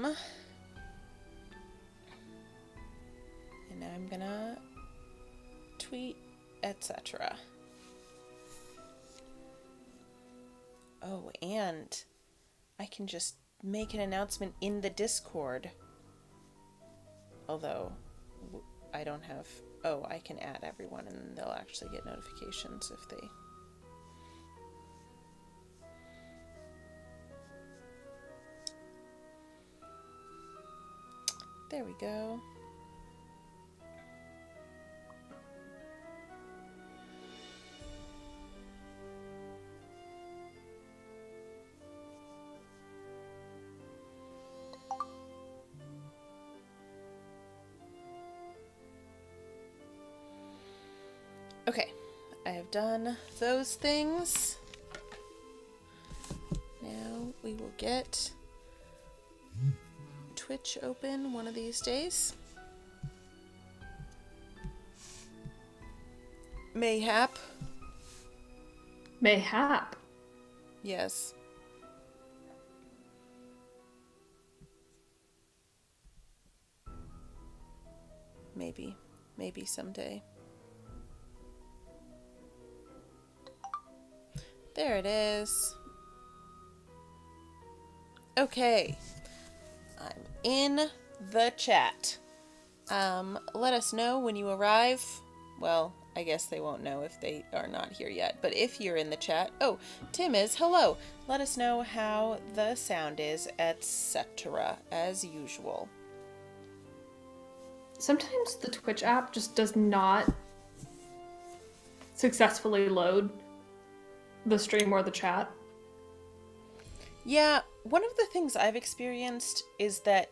And now I'm gonna tweet, etc. Oh, and I can just make an announcement in the Discord. Although, I don't have... Oh, I can add everyone and they'll actually get notifications if they... There we go. Okay, I have done those things. Now we will get Twitch open one of these days. Mayhap. Mayhap. Yes. Maybe. Maybe someday. There it is. Okay. I'm in the chat. Let us know when you arrive. Well, I guess they won't know if they are not here yet. But if you're in the chat... Oh, Tim is. Hello. Let us know how the sound is, etc. as usual. Sometimes the Twitch app just does not successfully load the stream or the chat. Yeah, one of the things I've experienced is that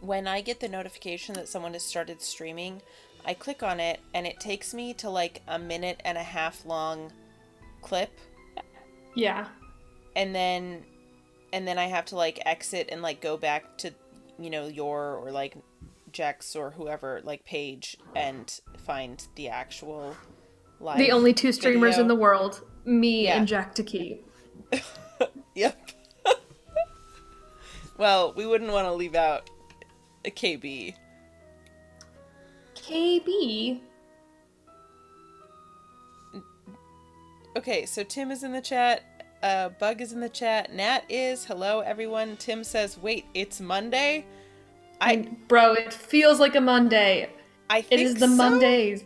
when I get the notification that someone has started streaming, I click on it and it takes me to like a 1.5 minute long clip. Yeah. And then I have to like exit and like go back to, you know, your or like Jack's or whoever like page and find the actual live The only two streamers video. in the world, me Yeah. and Jack Taki. Yep. Well, we wouldn't want to leave out a KB. KB? Okay, so Tim is in the chat. Bug is in the chat. Nat is. Hello, everyone. Tim says, wait, it's Monday? Bro, it feels like a Monday. I think it is the so? Mondays.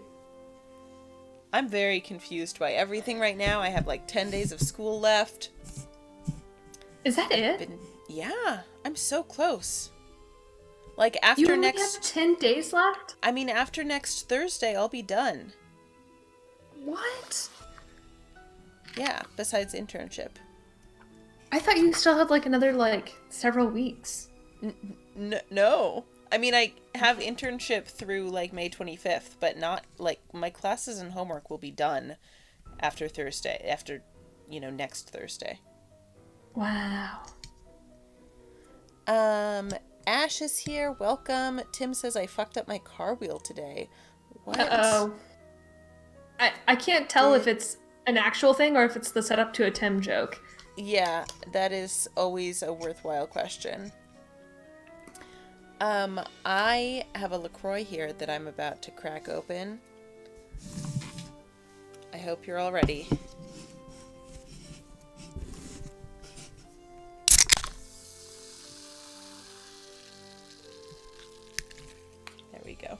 I'm very confused by everything right now. I have like 10 days of school left. Is that it? Yeah, I'm so close. Like after you only next... have 10 days left? I mean, after next Thursday, I'll be done. What? Yeah, besides internship. I thought you still had like another like several weeks. No. I mean, I have internship through like May 25th, but not like my classes and homework will be done after Thursday, after, you know, next Thursday. Wow. Ash is here. Welcome. Tim says I fucked up my car wheel today. What? Uh-oh. I can't tell if it's an actual thing or if it's the setup to a Tim joke. Yeah, that is always a worthwhile question. I have a LaCroix here that I'm about to crack open. I hope you're all ready. There we go.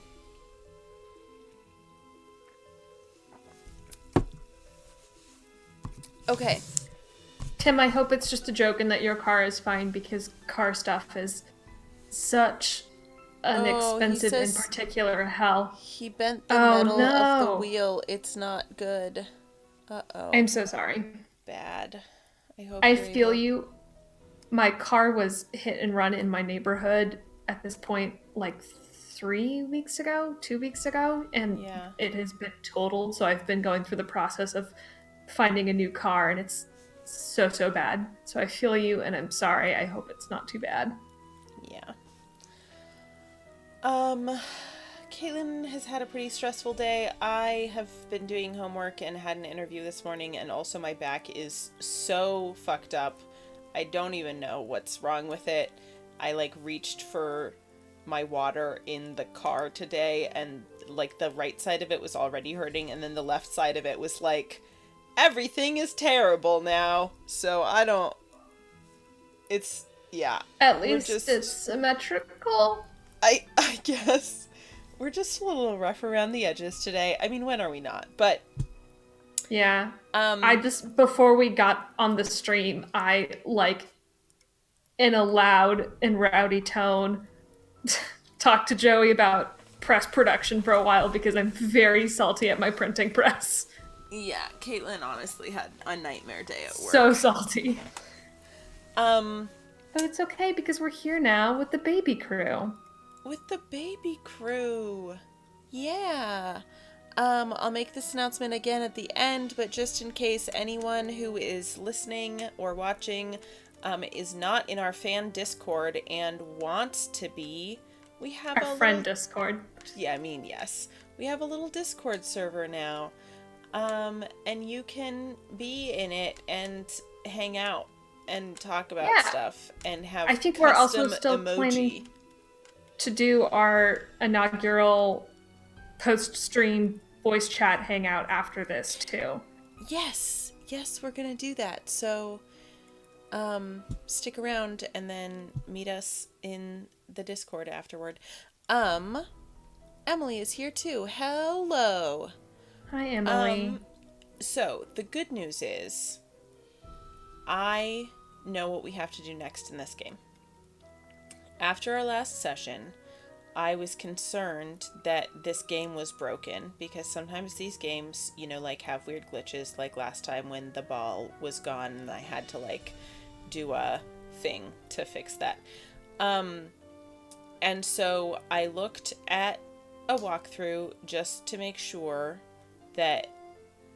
Okay. Tim, I hope it's just a joke and that your car is fine because car stuff is such an expensive in particular hell. He bent the metal of the wheel. It's not good. Uh-oh. I'm so sorry. Bad. I feel you. My car was hit and run in my neighborhood at this point like 2 weeks ago, and it has been totaled, so I've been going through the process of finding a new car, and it's so bad. So I feel you, and I'm sorry. I hope it's not too bad. Yeah. Caitlin has had a pretty stressful day. I have been doing homework and had an interview this morning, and also my back is so fucked up. I don't even know what's wrong with it. I like reached for my water in the car today, and like the right side of it was already hurting, and then the left side of it was like, everything is terrible now. So I don't, it's, yeah. At least it's symmetrical. I guess we're just a little rough around the edges today. I mean, when are we not? But yeah. I just, before we got on the stream, I like in a loud and rowdy tone talked to Joey about press production for a while because I'm very salty at my printing press. Yeah, Caitlin honestly had a nightmare day at work. So salty. But it's okay because we're here now with the baby crew. With the baby crew. Yeah. I'll make this announcement again at the end, but just in case anyone who is listening or watching is not in our fan Discord and wants to be, we have our friend Discord. Yeah, I mean, yes. We have a little Discord server now. And you can be in it and hang out and talk about stuff and have I think we're also still planning to do our inaugural post-stream voice chat hangout after this too. Yes, we're gonna do that. So stick around and then meet us in the Discord afterward. Emily is here too. Hello. Hi, Emily. So the good news is I know what we have to do next in this game. After our last session, I was concerned that this game was broken because sometimes these games, you know, like have weird glitches, like last time when the ball was gone and I had to like do a thing to fix that. And so I looked at a walkthrough just to make sure that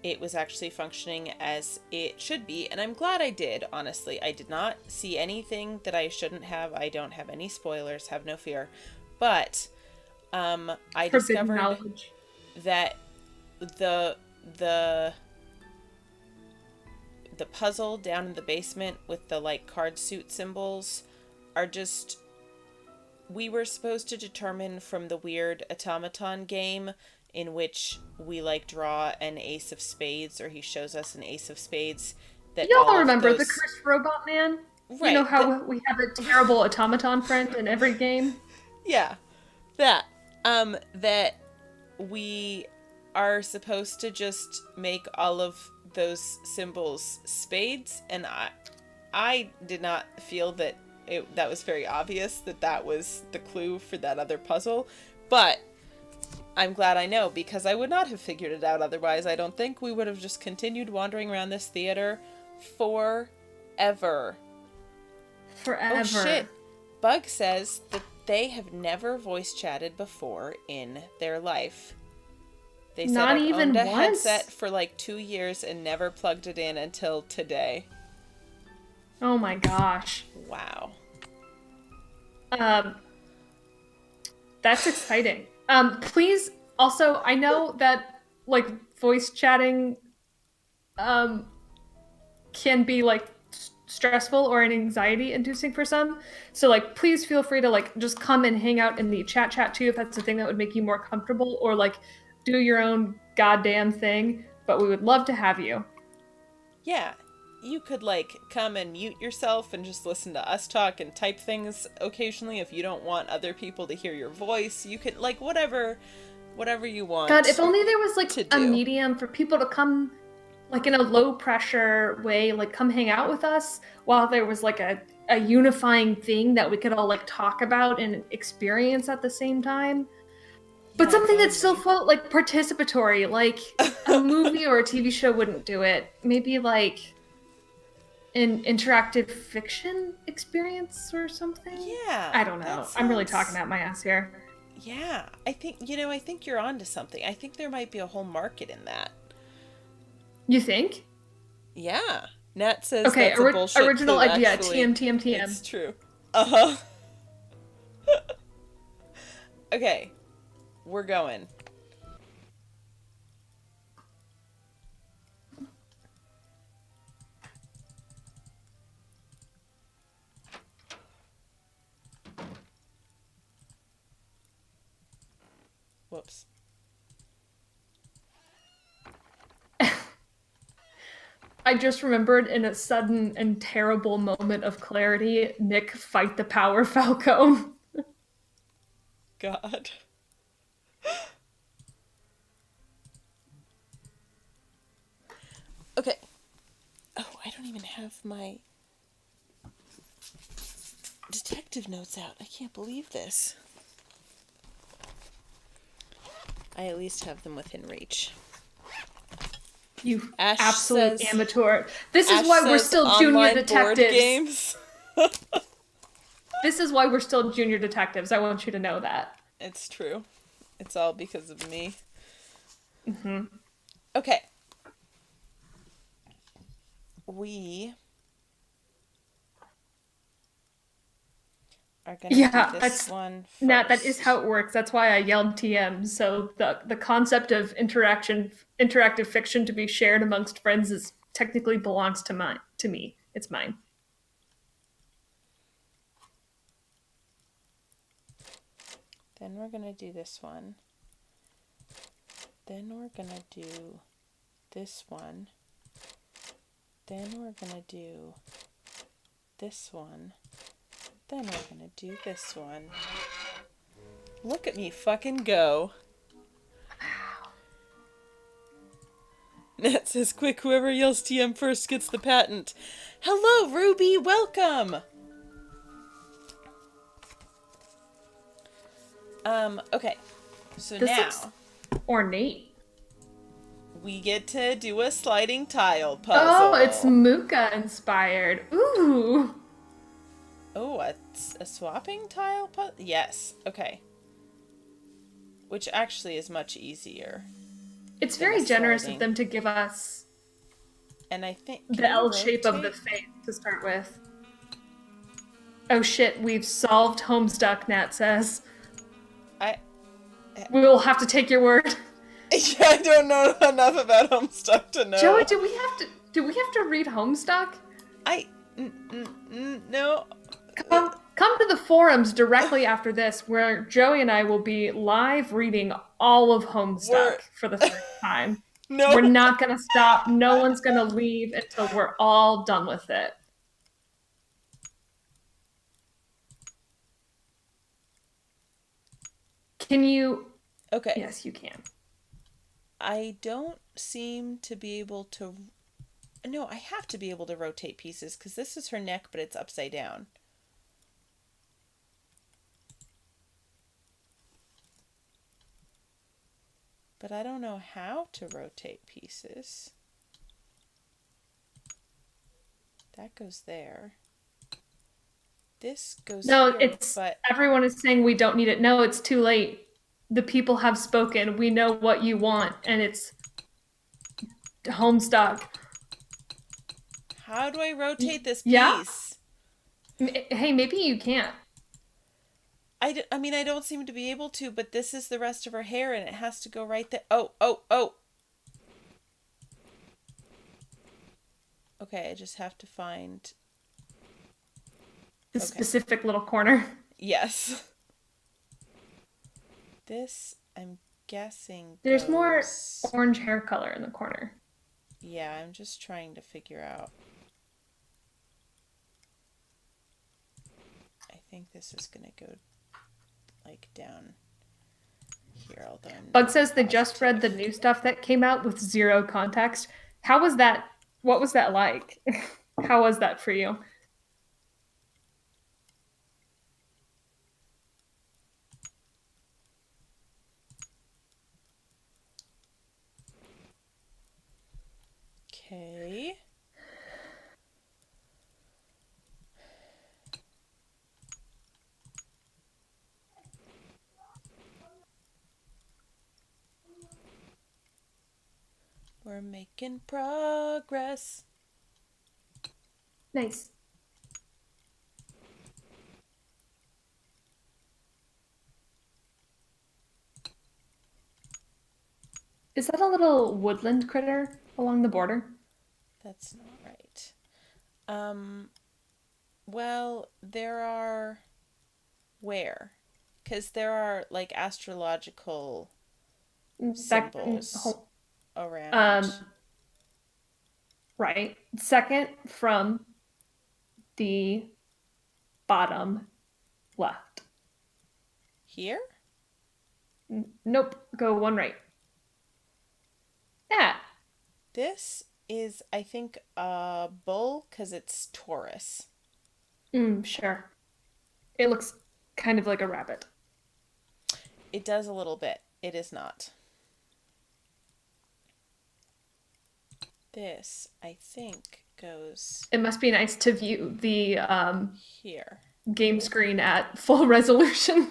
it was actually functioning as it should be, and I'm glad I did, honestly. I did not see anything that I shouldn't have. I don't have any spoilers, have no fear. But I discovered that the puzzle down in the basement with the like card suit symbols are just, we were supposed to determine from the weird automaton game in which we like draw an ace of spades, or he shows us an ace of spades. That y'all remember the cursed robot man? Right. You know how we have a terrible automaton friend in every game? Yeah. That we are supposed to just make all of those symbols spades, and I did not feel that that was very obvious that was the clue for that other puzzle, but I'm glad I know, because I would not have figured it out otherwise. I don't think we would have just continued wandering around this theater forever. Oh shit. Bug says that they have never voice chatted before in their life. They said not I've even owned a once? headset for like 2 years and never plugged it in until today. Oh my gosh. Wow. That's exciting. Please, also, I know that, like, voice chatting, can be, like, stressful or an anxiety-inducing for some. So, like, please feel free to, like, just come and hang out in the chat too if that's the thing that would make you more comfortable, or, like, do your own goddamn thing. But we would love to have you. Yeah. You could, like, come and mute yourself and just listen to us talk and type things occasionally if you don't want other people to hear your voice. You could, like, whatever you want. God, if only there was, like, a medium for people to come, like, in a low-pressure way, like, come hang out with us while there was, like, a unifying thing that we could all, like, talk about and experience at the same time. But something that still felt, like, participatory, like a movie or a TV show wouldn't do it. Maybe, like, an interactive fiction experience or something? Yeah. I don't know. I'm really talking out my ass here. Yeah. I think you're onto something. I think there might be a whole market in that. You think? Yeah. Nat says okay, that's a bullshit original clue, idea. actually. TM. It's true. Uh-huh. Okay. We're going. Whoops. I just remembered in a sudden and terrible moment of clarity, Nick fight the power Falcone. God. Okay. Oh, I don't even have my detective notes out. I can't believe this. I at least have them within reach. You Ash absolute says, amateur. This is Ash why we're says still junior online board detectives. Games. This is why we're still junior detectives. I want you to know that. It's true. It's all because of me. Mm-hmm. Okay. We are going to do this one first. Nat, that is how it works. That's why I yelled TM. So the concept of interactive fiction to be shared amongst friends is technically belongs to me. It's mine. Then we're going to do this one. Then we're going to do this one. Then we're going to do this one. Then we're going to do this one. Look at me fucking go. Nat says, quick, whoever yells TM first gets the patent. Hello, Ruby, welcome! Okay. So this now ornate. We get to do a sliding tile puzzle. Oh, it's Mooka inspired. Ooh. Oh, a swapping tile puzzle? Yes. Okay. Which actually is much easier. It's very generous of them to give us and I think the L shape of the face to start with. Oh shit, we've solved Homestuck, Nat says. We'll have to take your word. Yeah, I don't know enough about Homestuck to know. Joey, do we have to read Homestuck? No. Come to the forums directly after this, where Joey and I will be live reading all of Homestuck for the first time. No. We're not gonna stop. No one's gonna leave until we're all done with it. Can you? Okay. Yes, you can. I don't seem to be able to... No, I have to be able to rotate pieces, because this is her neck, but it's upside down. But I don't know how to rotate pieces. That goes there. This goes here, it's... but everyone is saying we don't need it. No, it's too late. The people have spoken. We know what you want, and it's Homestuck. How do I rotate this piece? Yeah. Hey, maybe you can't. I mean, I don't seem to be able to, but this is the rest of her hair, and it has to go right there. Oh. Okay, I just have to find... the specific little corner. Yes. This, I'm guessing, there's more orange hair color in the corner. Yeah, I'm just trying to figure out. I think this is going to go, like, down here. Although Bug says they just read the new stuff that came out with zero context. How was that? What was that like? How was that for you? Okay. We're making progress. Nice. Is that a little woodland critter along the border? That's not right. Well, there are... Where? Because there are, like, astrological symbols around. Right. Second from the bottom left. Here? Nope. Go one right. Yeah. This is, I think, a bull because it's Taurus. Sure. It looks kind of like a rabbit. It does a little bit. It is not. This, I think, goes... It must be nice to view the here. Game screen at full resolution.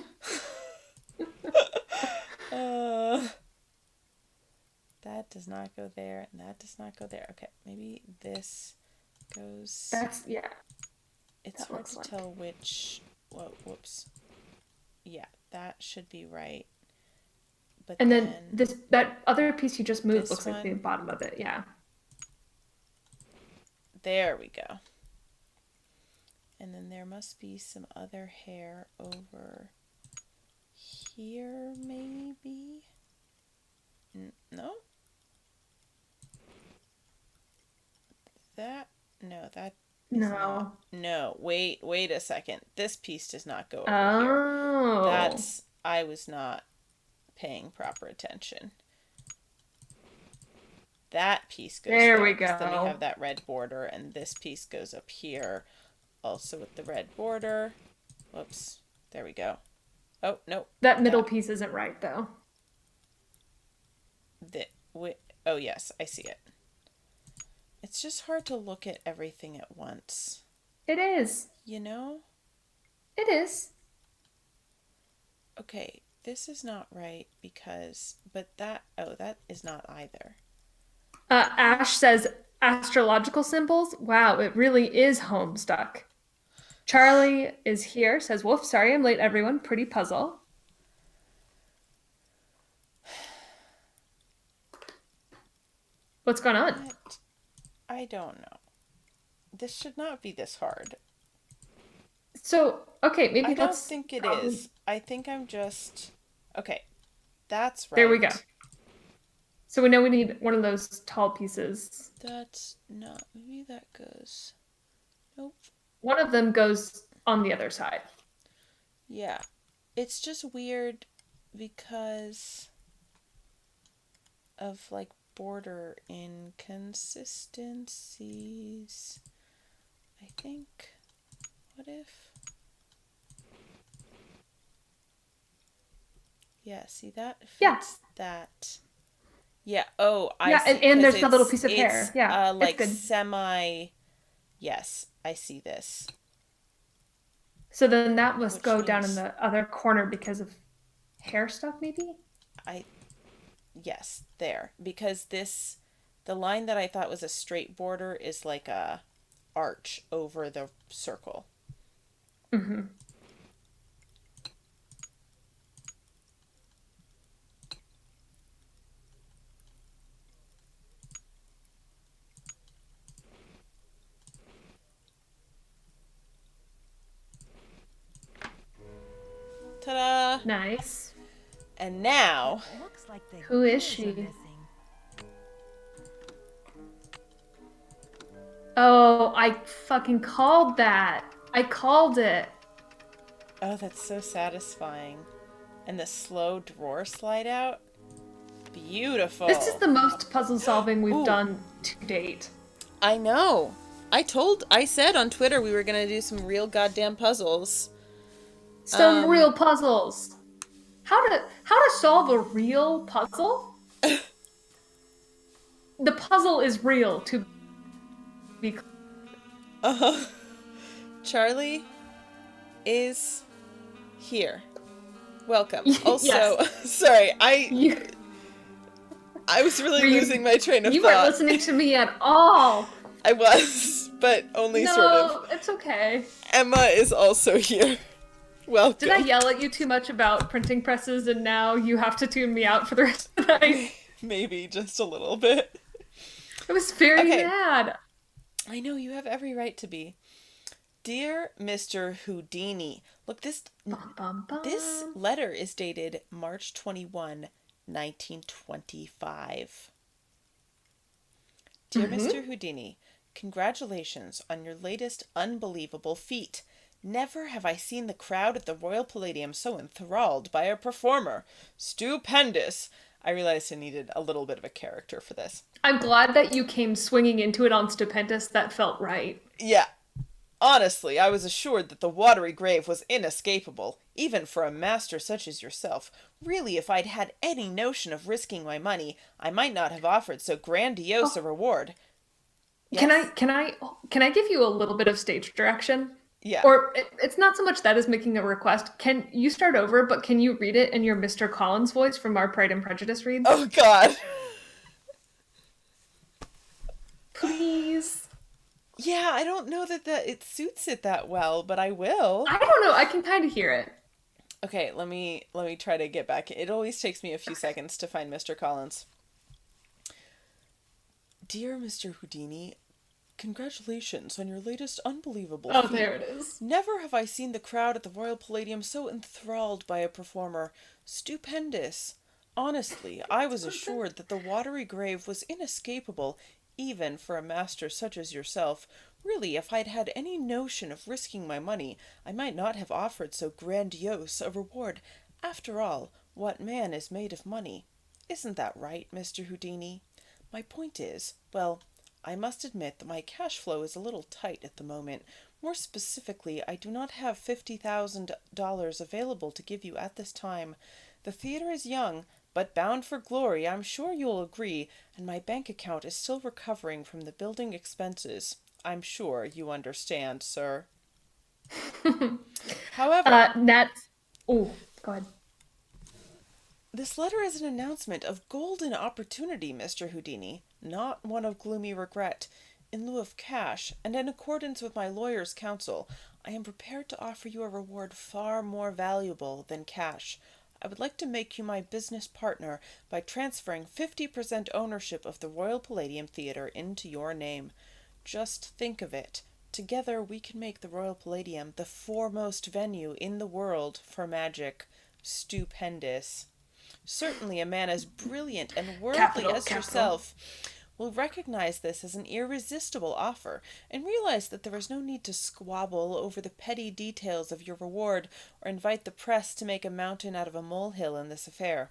That does not go there, and that does not go there. Okay, maybe this goes... That's, yeah. It's hard to tell which... Whoa, whoops. Yeah, that should be right. But and then that other piece you just moved looks like the bottom of it, yeah. There we go. And then there must be some other hair over here, maybe? No? That? No, that... No. No, wait a second. This piece does not go over here. That's... I was not paying proper attention. That piece goes there. We go. Then we have that red border, and this piece goes up here, also with the red border. Whoops. There we go. Oh, no. That middle piece isn't right, though. Oh, yes, I see it. It's just hard to look at everything at once. It is. You know? It is. Okay, this is not right because... But that... Oh, that is not either. Ash says, astrological symbols? Wow, it really is Homestuck. Charlie is here, says, Wolf, sorry I'm late, everyone. Pretty puzzle. What's going on? What? I don't know. This should not be this hard. So, okay, maybe I don't think it is. I think I'm just... Okay, that's right. There we go. So we know we need one of those tall pieces. That's not... Maybe that goes... Nope. One of them goes on the other side. Yeah. It's just weird because of, like, border inconsistencies. I think... What if... Yeah, see that fits that... Yeah. Oh, I see. And there's that little piece of hair. Yeah, like semi. Yes, I see this. So then that must go down in the other corner because of hair stuff, maybe. Yes, there, because the line that I thought was a straight border is like a arch over the circle. Mm-hmm. Ta-da! Nice. And now... Who is she? Oh, I fucking called that. I called it. Oh, that's so satisfying. And the slow drawer slide out. Beautiful. This is the most puzzle solving we've done to date. I know. I said on Twitter we were going to do some real goddamn puzzles. Some real puzzles. How to solve a real puzzle? The puzzle is real to be. Charlie is here. Welcome. Also, yes. Sorry, I was really losing my train of thought. You weren't listening to me at all. I was, but only sort of. No, it's okay. Emma is also here. Welcome. Did I yell at you too much about printing presses and now you have to tune me out for the rest of the night? Maybe just a little bit. I was very mad. I know, you have every right to be. Dear Mr. Houdini, look, this letter is dated March 21, 1925. Dear Mr. Houdini, congratulations on your latest unbelievable feat. Never have I seen the crowd at the Royal Palladium so enthralled by a performer. Stupendous! I realized I needed a little bit of a character for this. I'm glad that you came swinging into it on Stupendous. That felt right. Yeah. Honestly, I was assured that the watery grave was inescapable, even for a master such as yourself. Really, if I'd had any notion of risking my money, I might not have offered so grandiose a reward. Yes? Can I give you a little bit of stage direction? Yeah. Or it's not so much that as making a request. Can you start over, but can you read it in your Mr. Collins voice from our Pride and Prejudice read? Oh, God. Please. Yeah, I don't know that it suits it that well, but I will. I don't know. I can kind of hear it. Okay, let me try to get back. It always takes me a few seconds to find Mr. Collins. Dear Mr. Houdini, congratulations on your latest unbelievable feat. There it is. Never have I seen the crowd at the Royal Palladium so enthralled by a performer. Stupendous. Honestly, I was assured that the watery grave was inescapable, even for a master such as yourself. Really, if I'd had any notion of risking my money, I might not have offered so grandiose a reward. After all, what man is made of money? Isn't that right, Mr. Houdini? My point is, well, I must admit that my cash flow is a little tight at the moment. More specifically, I do not have $50,000 available to give you at this time. The theater is young, but bound for glory, I'm sure you'll agree, and my bank account is still recovering from the building expenses. I'm sure you understand, sir. However... Oh, go ahead. This letter is an announcement of golden opportunity, Mr. Houdini, not one of gloomy regret. In lieu of cash, and in accordance with my lawyer's counsel, I am prepared to offer you a reward far more valuable than cash. I would like to make you my business partner by transferring 50% ownership of the Royal Palladium Theatre into your name. Just think of it. Together we can make the Royal Palladium the foremost venue in the world for magic. Stupendous. Certainly a man as brilliant and worldly as yourself will recognize this as an irresistible offer, and realize that there is no need to squabble over the petty details of your reward, or invite the press to make a mountain out of a molehill in this affair.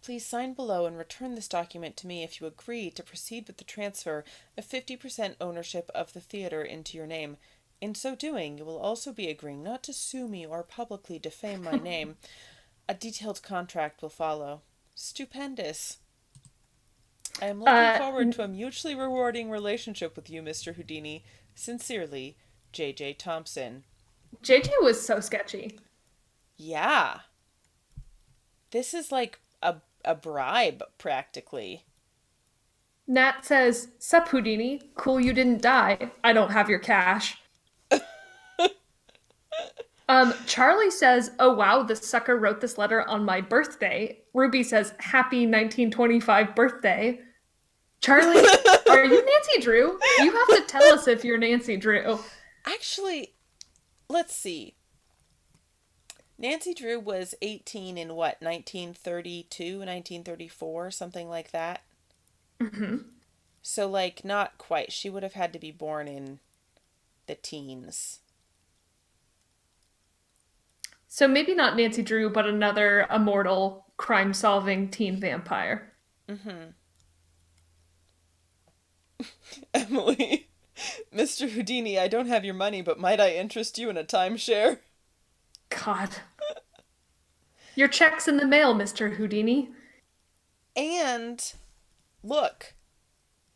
Please sign below and return this document to me if you agree to proceed with the transfer of 50% ownership of the theater into your name. In so doing, you will also be agreeing not to sue me or publicly defame my name. A detailed contract will follow. Stupendous. I am looking forward to a mutually rewarding relationship with you, Mr. Houdini. Sincerely, J.J. Thompson. J.J. was so sketchy. Yeah. This is like a bribe, practically. Nat says, "Sup, Houdini? Cool you didn't die. I don't have your cash." Charlie says, "Oh wow, the sucker wrote this letter on my birthday." Ruby says, "Happy 1925 birthday." Charlie, are you Nancy Drew? You have to tell us if you're Nancy Drew. Actually, let's see. Nancy Drew was 18 in what, 1932, 1934, something like that? Mm-hmm. So, like, not quite. She would have had to be born in the teens. So maybe not Nancy Drew, but another immortal, crime-solving teen vampire. Mm-hmm. Emily, Mr. Houdini, I don't have your money, but might I interest you in a timeshare? God. Your check's in the mail, Mr. Houdini. And, look,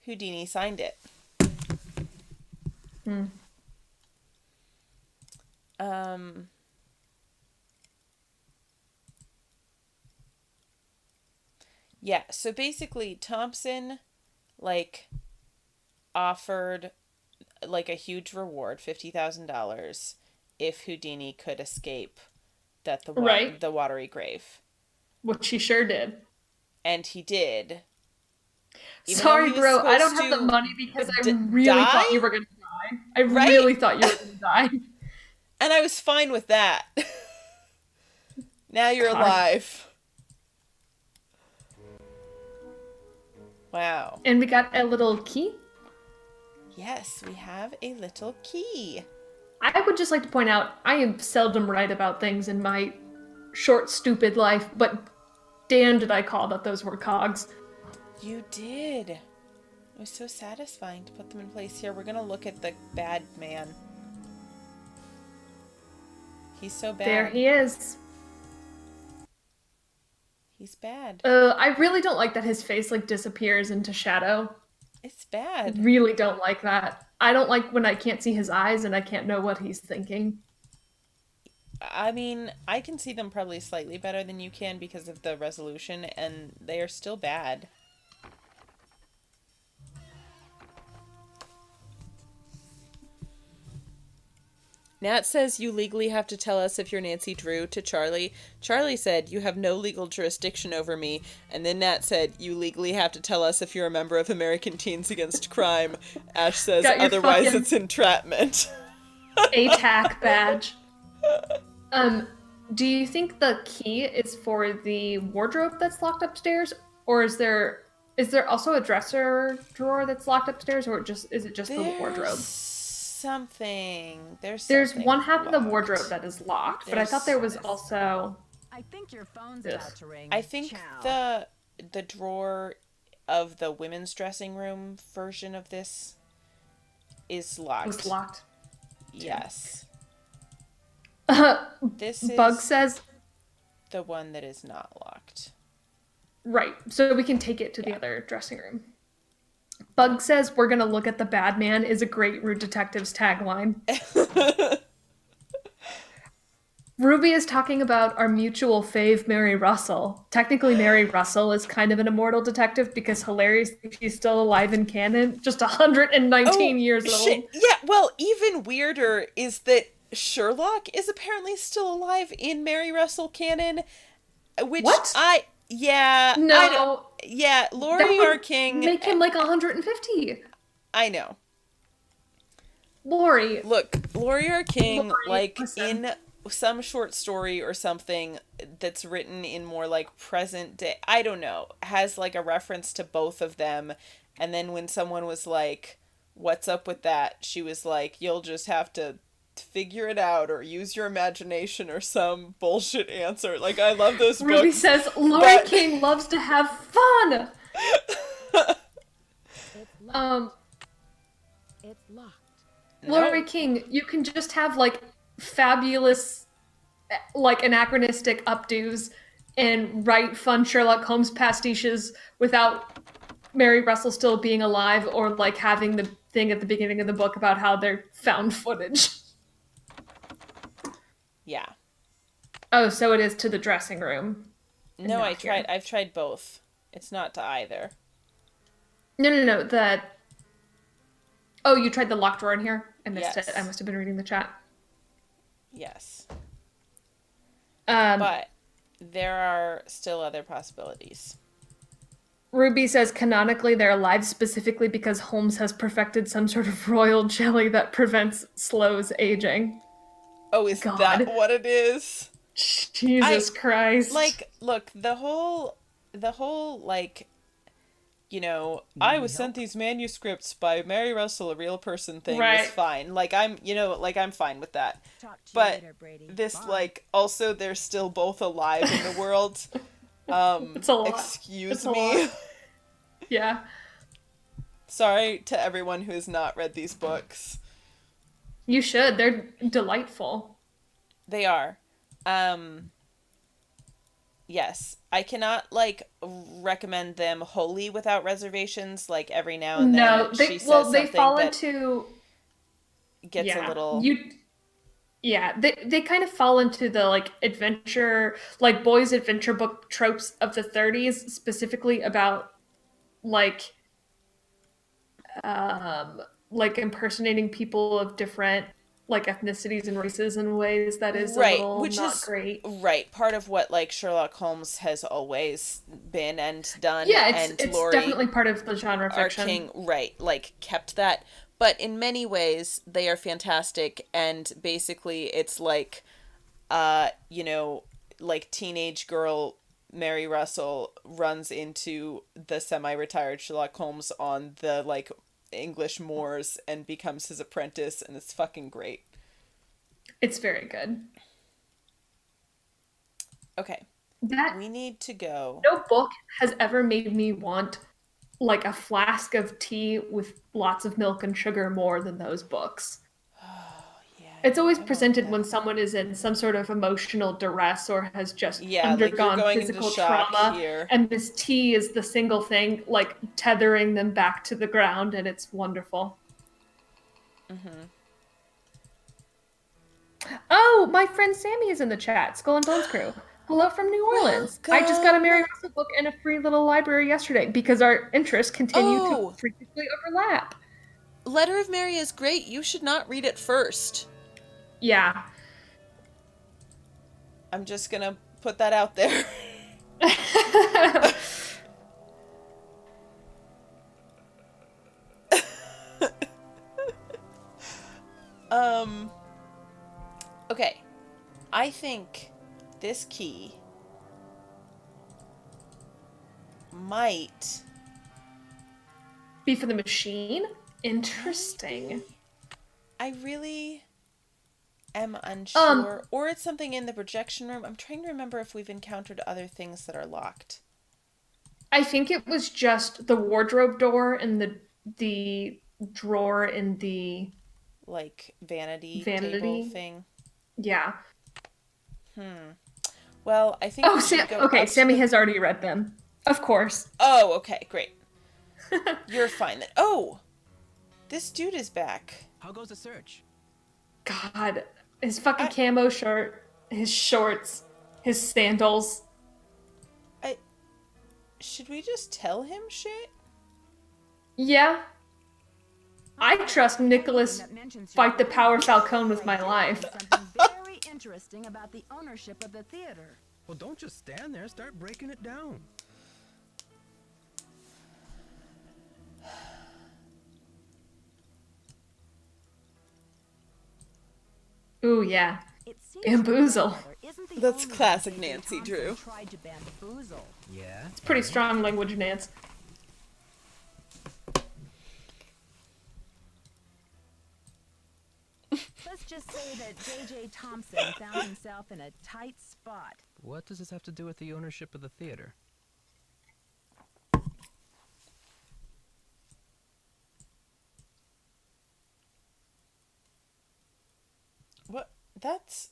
Houdini signed it. Hmm. Yeah, so basically Thompson, like, offered, like, a huge reward, $50,000, if Houdini could escape the watery grave. Which he sure did. And he did. Sorry, bro, I don't have the money because I really thought you were going to die. I really thought you were going to die. And I was fine with that. Now you're alive. Wow. And we got a little key. Yes, we have a little key. I would just like to point out, I am seldom right about things in my short, stupid life, but damn did I call that those were cogs. You did. It was so satisfying to put them in place here. We're going to look at the bad man. He's so bad. There he is. He's bad. I really don't like that his face, like, disappears into shadow. It's bad. Really don't like that. I don't like when I can't see his eyes and I can't know what he's thinking. I mean, I can see them probably slightly better than you can because of the resolution, and they are still bad. Nat says you legally have to tell us if you're Nancy Drew to Charlie. Charlie said you have no legal jurisdiction over me. And then Nat said you legally have to tell us if you're a member of American Teens Against Crime. Ash says otherwise it's entrapment. ATAC badge. Do you think the key is for the wardrobe that's locked upstairs? Or is there also a dresser drawer that's locked upstairs? Or is it just the wardrobe? There's one half of the wardrobe that is locked, but I thought there was also. I think your phone's about to ring. I think the drawer of the women's dressing room version of this is locked. Was locked. Yes. This is Bug says the one that is not locked. Right. So we can take it to the other dressing room. Bug says we're gonna look at the bad man is a great Rude Detectives tagline. Ruby is talking about our mutual fave, Mary Russell. Technically, Mary Russell is kind of an immortal detective because hilariously she's still alive in canon, just 119 years old. Yeah, well, even weirder is that Sherlock is apparently still alive in Mary Russell canon, which Laurie R. King make him like 150. I know. Laurie R. King, listen. In some short story or something that's written in more like present day, I don't know, has like a reference to both of them, and then when someone was like, what's up with that, she was like, you'll just have to figure it out or use your imagination or some bullshit answer. Like, I love those books. Ruby says Laurie King loves to have fun. It's locked. Laurie King, you can just have like fabulous, like anachronistic updos and write fun Sherlock Holmes pastiches without Mary Russell still being alive or like having the thing at the beginning of the book about how they're found footage. Yeah. Oh, so it is to the dressing room. No, I've tried both. It's not to either. No. Oh, you tried the locked drawer in here? I missed it. I must have been reading the chat. Yes. But there are still other possibilities. Ruby says canonically they're alive specifically because Holmes has perfected some sort of royal jelly that slows aging. Oh, is that what it is? Jesus Christ. Like, look, the whole, like, you know, I was sent these manuscripts by Mary Russell, a real person thing was fine. Like, I'm fine with that. But this, like, also they're still both alive in the world. It's a lot. Excuse me. Yeah. Sorry to everyone who has not read these books. You should. They're delightful. They are. Yes. I cannot, like, recommend them wholly without reservations. Like, every now and then she says something they fall into... gets a little... They kind of fall into the, like, adventure, like, boys' adventure book tropes of the 30s, specifically about, like impersonating people of different, like, ethnicities and races in ways that is not great. Right. Part of what, like, Sherlock Holmes has always been and done. Yeah, it's Laurie definitely part of the genre fiction. King, like, kept that. But in many ways, they are fantastic, and basically it's like, you know, like teenage girl Mary Russell runs into the semi-retired Sherlock Holmes on the, like, English moors and becomes his apprentice, and it's fucking great. It's very good. Okay. We need to go. No book has ever made me want, like, a flask of tea with lots of milk and sugar more than those books. It's always presented when someone is in some sort of emotional duress or has just undergone like physical trauma. Here. And this tea is the single thing, like, tethering them back to the ground, and it's wonderful. Mm-hmm. Oh, my friend Sammy is in the chat. Skull and Bones crew. Hello from New Orleans. I just got a Mary Russell book and a free little library yesterday because our interests continue to frequently overlap. Letter of Mary is great. You should not read it first. Yeah. I'm just gonna put that out there. Okay. I think this key might be for the machine? Interesting. I really am unsure. Or it's something in the projection room. I'm trying to remember if we've encountered other things that are locked. I think it was just the wardrobe door and the drawer in the like vanity table thing. Yeah. Well, I think Sammy has already read them. Of course. Oh, okay, great. You're fine then. Oh! This dude is back. How goes the search? God. His fucking camo shirt, his shorts, his sandals. Should we just tell him shit? Yeah. I trust Nicholas fight the Power Falcone with my life. Something very interesting about the ownership of the theater. Well, don't just stand there. Start breaking it down. Ooh, yeah. Bamboozle. That's classic Nancy Drew. Yeah. It's pretty strong language, Nance. Let's just say that J.J. Thompson found himself in a tight spot. What does this have to do with the ownership of the theater? What? That's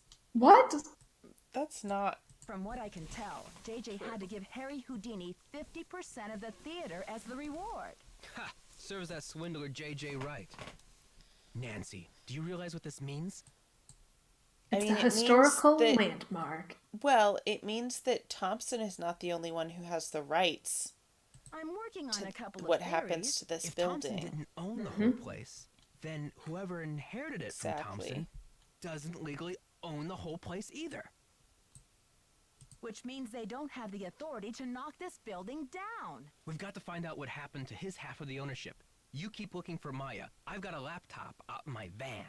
not... From what I can tell, J.J. had to give Harry Houdini 50% of the theater as the reward. Ha! Serves that swindler J.J. right. Nancy, do you realize what this means? It's a historical landmark. Well, it means that Thompson is not the only one who has the rights. I'm working on a couple of what theories. happens to this building. If Thompson didn't own the whole place, then whoever inherited it from Thompson doesn't legally own the whole place either. Which means they don't have the authority to knock this building down. We've got to find out what happened to his half of the ownership. You keep looking for Maya. I've got a laptop out in my van.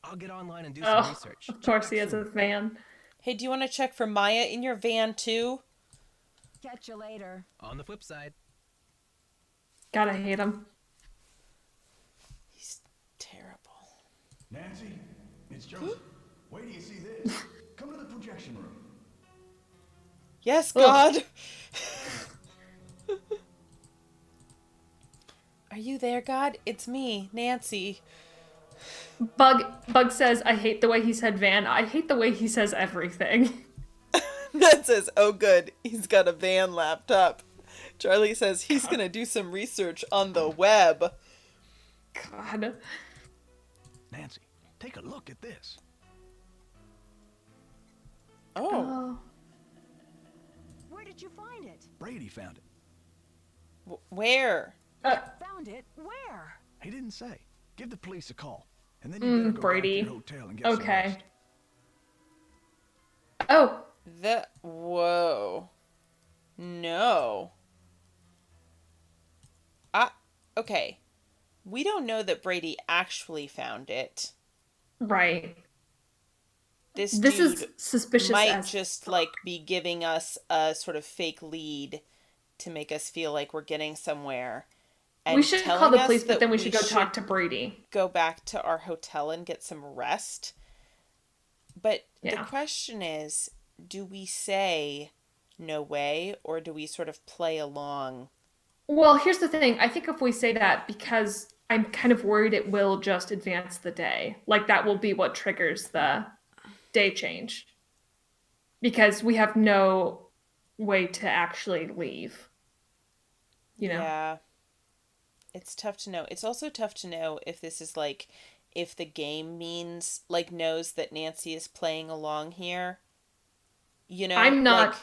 I'll get online and do some research. Of course he has a van. Hey, do you want to check for Maya in your van too? Catch you later. On the flip side. Gotta hate him. He's terrible. Nancy, it's Joseph. Wait till you see this. Come to the projection room. Yes, God. Are you there, God? It's me, Nancy. Bug says, I hate the way he said van. I hate the way he says everything. Ned says, oh good, he's got a van laptop. Charlie says he's gonna do some research on the web. God. Nancy, take a look at this. Oh. Where did you find it? Brady found it. Where? Found it? Where? He didn't say. Give the police a call. And then you better go Brady. back to your hotel and get some rest. Oh. Whoa. No. Okay. We don't know that Brady actually found it. Right. this is suspicious might just like be giving us a sort of fake lead to make us feel like we're getting somewhere. And we should call the police, but then we should go talk to Brady. Go back to our hotel and get some rest. But the question is, do we say no way, or do we sort of play along? Well, here's the thing. I think if we say that, because I'm kind of worried it will just advance the day. Like, that will be what triggers the day change. Because we have no way to actually leave. You know? Yeah. It's tough to know. It's also tough to know if this is like, if the game means, like, knows that Nancy is playing along here. You know? I'm not...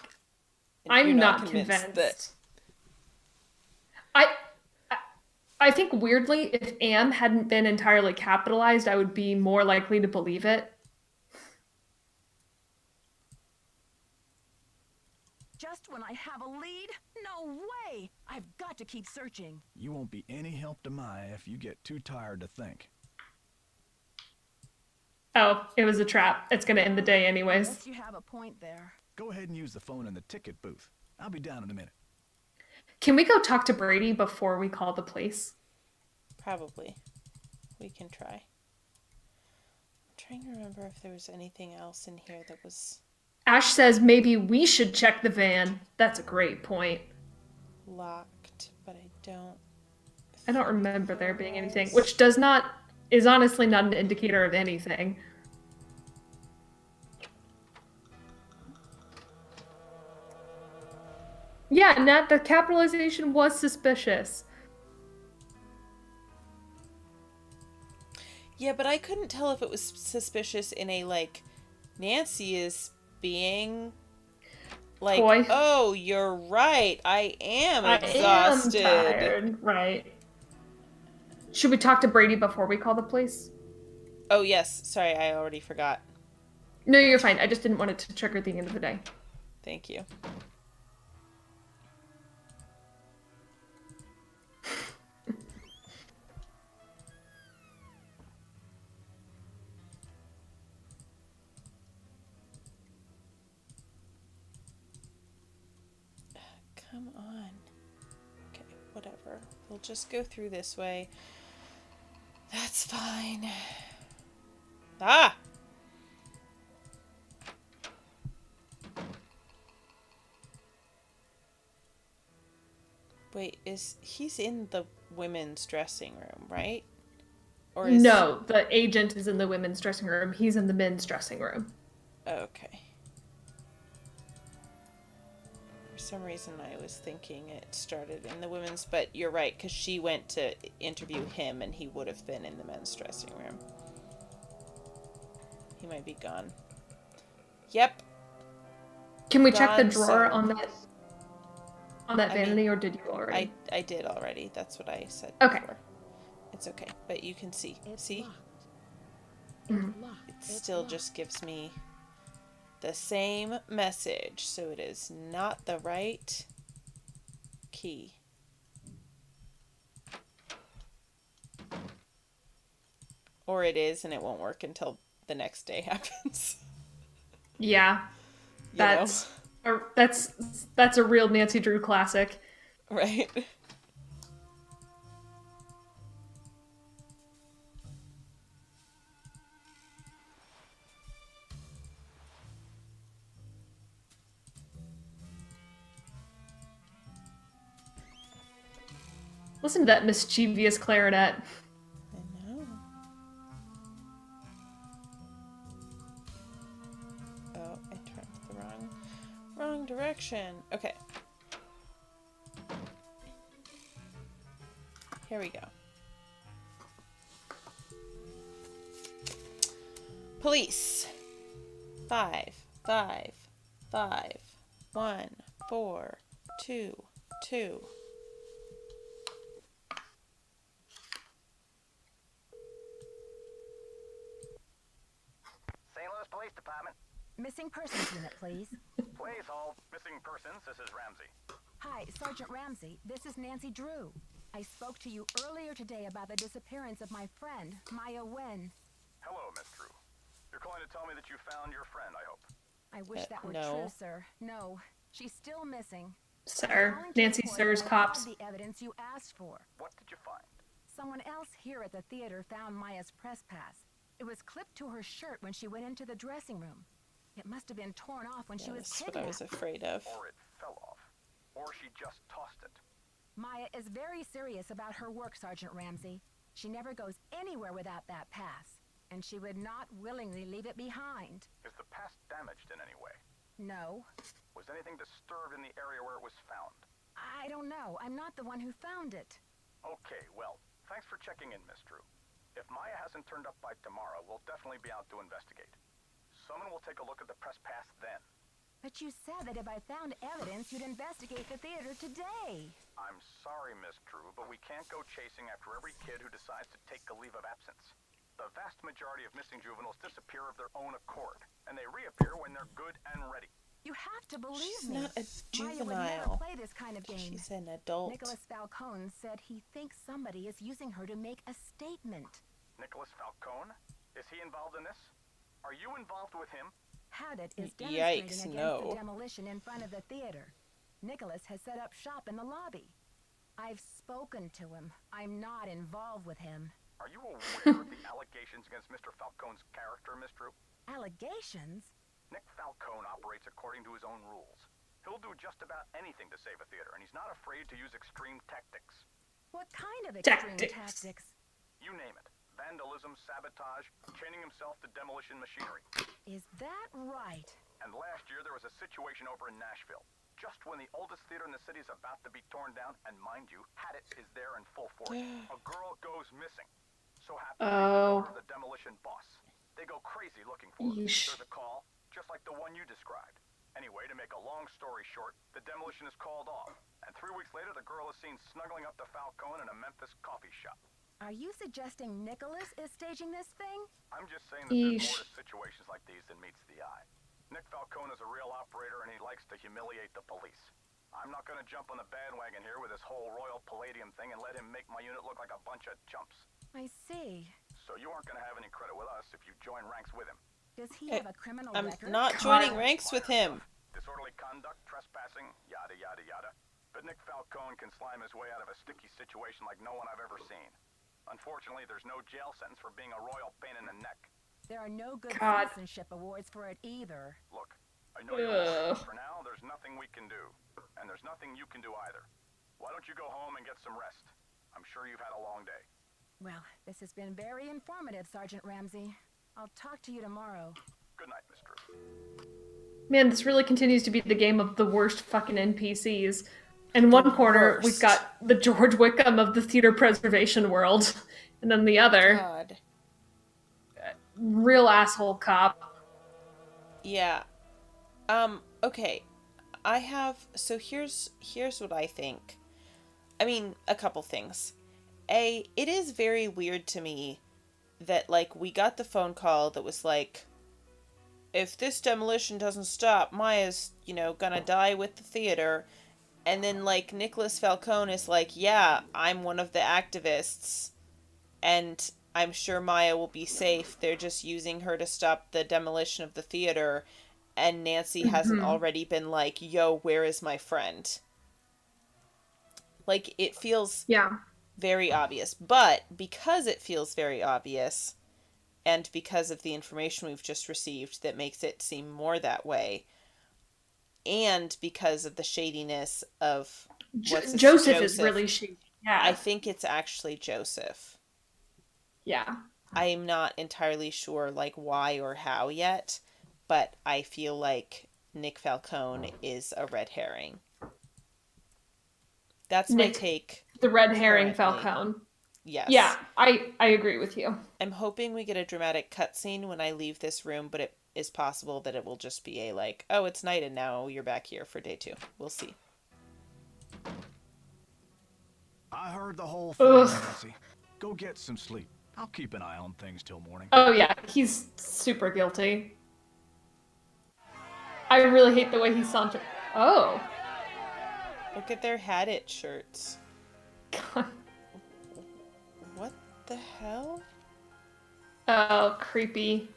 Like, I'm not convinced. That... I think weirdly, if Am hadn't been entirely capitalized, I would be more likely to believe it. Just when I have a lead? No way! I've got to keep searching. You won't be any help to Maya if you get too tired to think. Oh, it was a trap. It's going to end the day anyways. Yes, you have a point there. Go ahead and use the phone in the ticket booth. I'll be down in a minute. Can we go talk to Brady before we call the police? Probably. We can try. I'm trying to remember if there was anything else in here that was... Ash says maybe we should check the van. That's a great point. Locked, but I don't remember there being anything, which is honestly not an indicator of anything. Yeah, Nat, the capitalization was suspicious. Yeah, but I couldn't tell if it was suspicious in a, like, Nancy is being, like, Boy. Oh, you're right, I am exhausted. I am tired. Right. Should we talk to Brady before we call the police? Oh, yes. Sorry, I already forgot. No, you're fine. I just didn't want it to trigger the end of the day. Thank you. Come on. Okay, whatever. We'll just go through this way. That's fine. Ah! Wait, he's in the women's dressing room, right? Or is... No, the agent is in the women's dressing room. He's in the men's dressing room. Okay. For some reason I was thinking it started in the women's, but you're right, because she went to interview him and he would have been in the men's dressing room. He might be gone. Yep. Can we check the drawer on that vanity, or did you already? I did already. That's what I said before. It's okay, but you can see. See? It still just gives me the same message, so it is not the right key. Or it is, and it won't work until the next day happens. Yeah. That's a real Nancy Drew classic. Right. Listen to that mischievous clarinet. I know. Oh, I turned the wrong direction. Okay. Here we go. Police. 5, 5, 5, 1, 4, 2, 2. Police Department. Missing persons unit, please. Please hold. Missing persons, this is Ramsey. Hi, Sergeant Ramsey. This is Nancy Drew. I spoke to you earlier today about the disappearance of my friend, Maya Wen. Hello, Miss Drew. You're calling to tell me that you found your friend, I hope. I wish that were no. true, sir. No, she's still missing. Sir. Nancy Sirs, cops. The evidence you asked for. What did you find? Someone else here at the theater found Maya's press pass. It was clipped to her shirt when she went into the dressing room. It must have been torn off when she was That's kidnapped. what I was afraid of. Or it fell off. Or she just tossed it. Maya is very serious about her work, Sergeant Ramsey. She never goes anywhere without that pass, and she would not willingly leave it behind. Is the pass damaged in any way? No. Was anything disturbed in the area where it was found? I don't know. I'm not the one who found it. Okay, well, thanks for checking in, Miss Drew. If Maya hasn't turned up by tomorrow, we'll definitely be out to investigate. Someone will take a look at the press pass then. But you said that if I found evidence, you'd investigate the theater today. I'm sorry, Miss Drew, but we can't go chasing after every kid who decides to take a leave of absence. The vast majority of missing juveniles disappear of their own accord, and they reappear when they're good and ready. You have to believe She's me. not a Maya would never juvenile. play this kind of game. She's an adult. Nicholas Falcone said he thinks somebody is using her to make a statement. Nicholas Falcone? Is he involved in this? Are you involved with him? Hadit is Yikes, demonstrating against no. the demolition in front of the theater. Nicholas has set up shop in the lobby. I've spoken to him. I'm not involved with him. Are you aware of the allegations against Mr. Falcone's character, Miss Drew? Allegations? Nick Falcone operates according to his own rules. He'll do just about anything to save a theater, and he's not afraid to use extreme tactics. What kind of extreme tactics? You name it. Vandalism, sabotage, chaining himself to demolition machinery. Is that right? And last year there was a situation over in Nashville. Just when the oldest theater in the city is about to be torn down, and mind you, Hadit is there in full force, a girl goes missing. So happens to be the daughter of the demolition boss. They go crazy looking for her. There's a call, just like the one you described. Anyway, to make a long story short, the demolition is called off. And 3 weeks later, the girl is seen snuggling up to Falcone in a Memphis coffee shop. Are you suggesting Nicholas is staging this thing? I'm just saying that there's more to situations like these than meets the eye. Nick Falcone is a real operator, and he likes to humiliate the police. I'm not going to jump on the bandwagon here with this whole Royal Palladium thing and let him make my unit look like a bunch of chumps. I see. So you aren't going to have any credit with us if you join ranks with him. Does he have a criminal record? I'm not joining ranks with him. Disorderly conduct, trespassing, yada, yada, yada. But Nick Falcone can slime his way out of a sticky situation like no one I've ever seen. Unfortunately, there's no jail sentence for being a royal pain in the neck. There are no good citizenship awards for it either. Look, I know you're right. For now, there's nothing we can do. And there's nothing you can do either. Why don't you go home and get some rest? I'm sure you've had a long day. Well, this has been very informative, Sergeant Ramsey. I'll talk to you tomorrow. Good night, Miss Drew. Man, this really continues to be the game of the worst fucking NPCs. In one corner, we've got the George Wickham of the theater preservation world. And then the other, real asshole cop. Yeah. Okay. So here's what I think. I mean, a couple things. It is very weird to me that, like, we got the phone call that was like, if this demolition doesn't stop, Maya's, gonna die with the theater. And then, like, Nicholas Falcone is like, yeah, I'm one of the activists. And I'm sure Maya will be safe. They're just using her to stop the demolition of the theater. And Nancy hasn't already been like, yo, where is my friend? Like, it feels very obvious. But because it feels very obvious, and because of the information we've just received that makes it seem more that way, and because of the shadiness of Joseph is really shady. Yeah. I think it's actually Joseph. Yeah. I'm not entirely sure, like, why or how yet, but I feel like Nick Falcone is a red herring. That's my take. The red herring Falcone. Yes. Yeah, I agree with you. I'm hoping we get a dramatic cutscene when I leave this room, but it is possible that it will just be a, like, oh, it's night and now you're back here for day 2. We'll see. I heard the whole thing, Nancy. Go get some sleep. I'll keep an eye on things till morning. Oh yeah, he's super guilty. I really hate the way he sauntered. Oh. Look at their Hadit shirts. God. What the hell? Oh, creepy.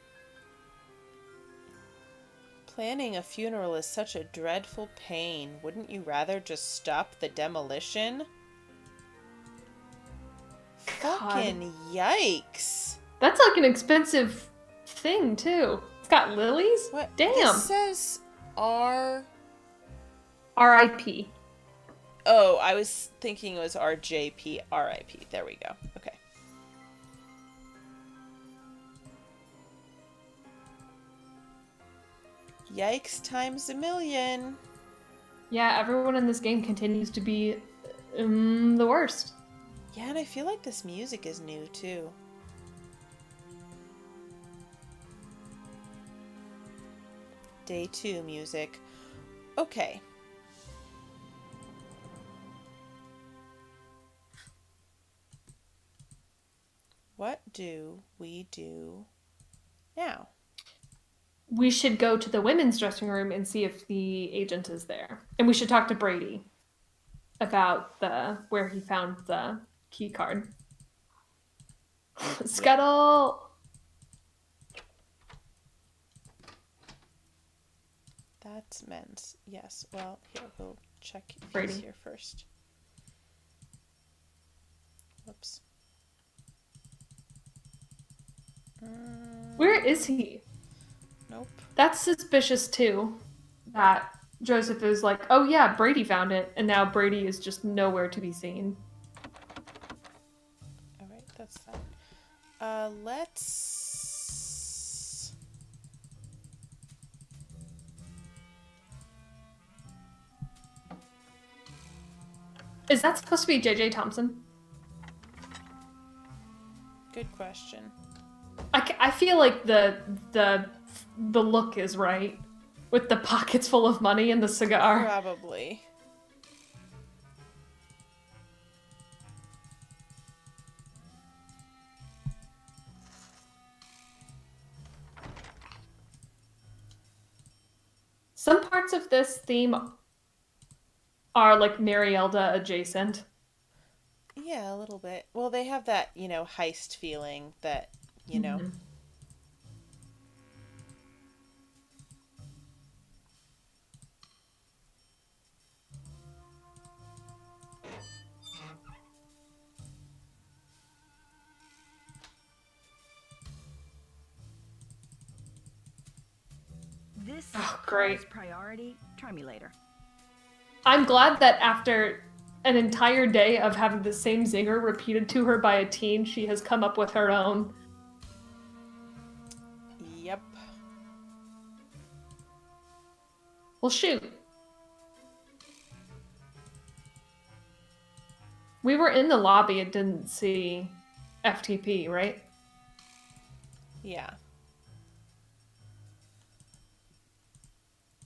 Planning a funeral is such a dreadful pain. Wouldn't you rather just stop the demolition? God. Fucking yikes. That's like an expensive thing, too. It's got lilies? What? Damn. This says R... R.I.P. Oh, I was thinking it was R.J.P. R.I.P. There we go. Okay. Yikes times a million. Yeah, everyone in this game continues to be the worst. Yeah, and I feel like this music is new, too. Day 2 music. Okay. What do we do now? We should go to the women's dressing room and see if the agent is there. And we should talk to Brady about where he found the key card. Scuttle! That's men's. Yes. Well, here, we'll check if Brady. He's here first. Whoops. Where is he? Nope. That's suspicious too. That Joseph is like, oh yeah, Brady found it, and now Brady is just nowhere to be seen. Alright, that's that. Let's... Is that supposed to be J.J. Thompson? Good question. I feel like the look is right. With the pockets full of money and the cigar. Probably. Some parts of this theme are like Marielda adjacent. Yeah, a little bit. Well, they have that, heist feeling that, know. This great. Priority. Try me later. I'm glad that after an entire day of having the same zinger repeated to her by a teen, she has come up with her own. Yep. Well, shoot. We were in the lobby and didn't see FTP, right? Yeah.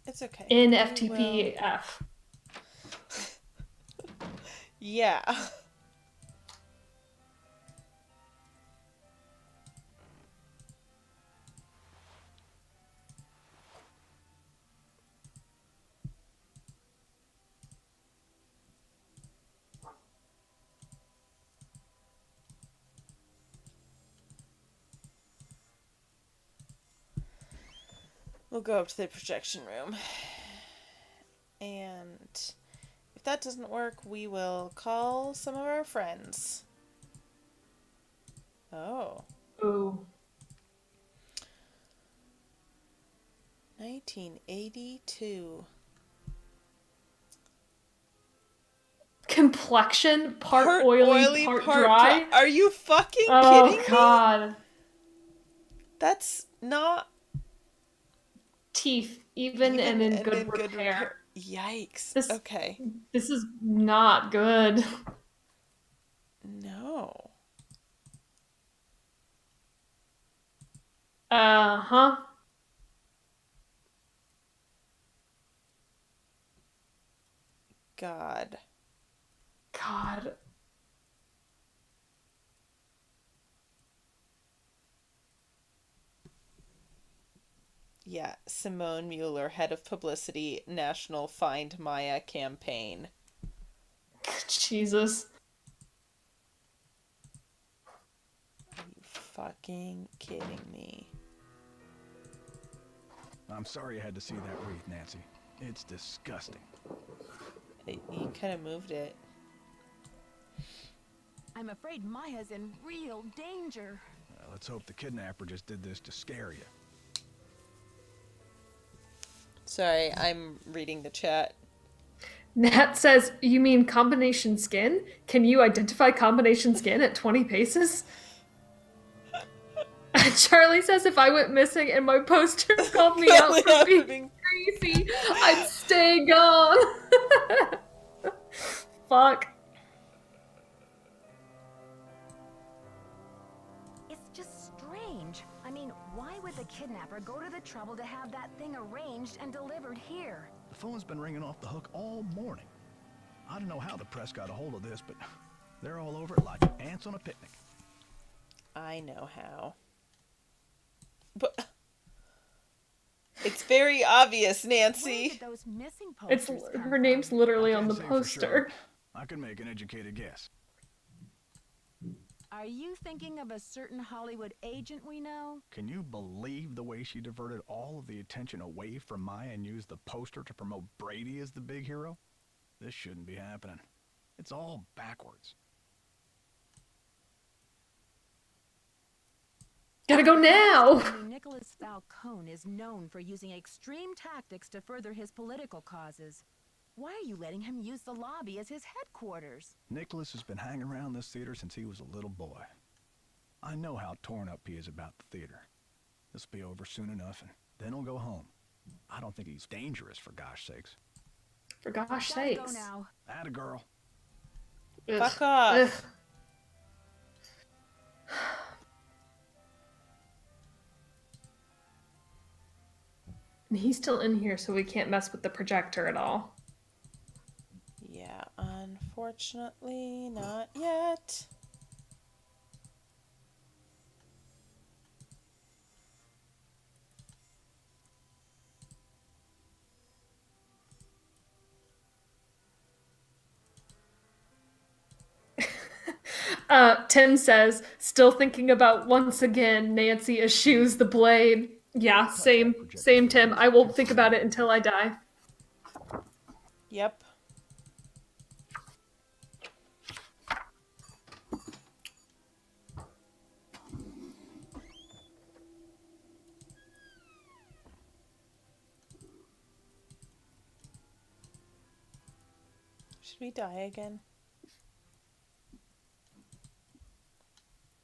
It's okay. In FTPF. Yeah. We'll go up to the projection room. And if that doesn't work, we will call some of our friends. Oh. Ooh. 1982. Complexion, part oily, part dry. Are you fucking kidding me? Oh, God. That's not... Teeth, even and in good repair. Yikes. This, okay. This is not good. No. Uh-huh. God. Yeah, Simone Mueller, head of publicity, National Find Maya campaign. Jesus. Are you fucking kidding me? I'm sorry you had to see that wreath, Nancy. It's disgusting. You kind of moved it. I'm afraid Maya's in real danger. Let's hope the kidnapper just did this to scare you. Sorry, I'm reading the chat. Nat says, you mean combination skin? Can you identify combination skin at 20 paces? Charlie says, if I went missing and my poster called me out for being crazy, I'd stay gone. Fuck. It's just strange. I mean, why would the kidnapper go to the trouble to have that thing arranged and delivered here? The phone's been ringing off the hook all morning. I don't know how the press got a hold of this, but they're all over it like ants on a picnic. I know how. But it's very obvious, Nancy. Those missing It's her name's literally on the poster. Sure. I can make an educated guess. Are you thinking of a certain Hollywood agent we know? Can you believe the way she diverted all of the attention away from Maya and used the poster to promote Brady as the big hero? This shouldn't be happening. It's all backwards. Gotta go now! Nicholas Falcone is known for using extreme tactics to further his political causes. Why are you letting him use the lobby as his headquarters? Nicholas has been hanging around this theater since he was a little boy. I know how torn up he is about the theater. This'll be over soon enough, and then he'll go home. I don't think he's dangerous, for gosh sakes. For gosh sakes. Go now. Atta girl. Fuck off. And he's still in here, so we can't mess with the projector at all. Yeah, unfortunately, not yet. Tim says, still thinking about once again Nancy eschews the blade. Yeah, same, Tim. I will think about it until I die. Yep. Should we die again?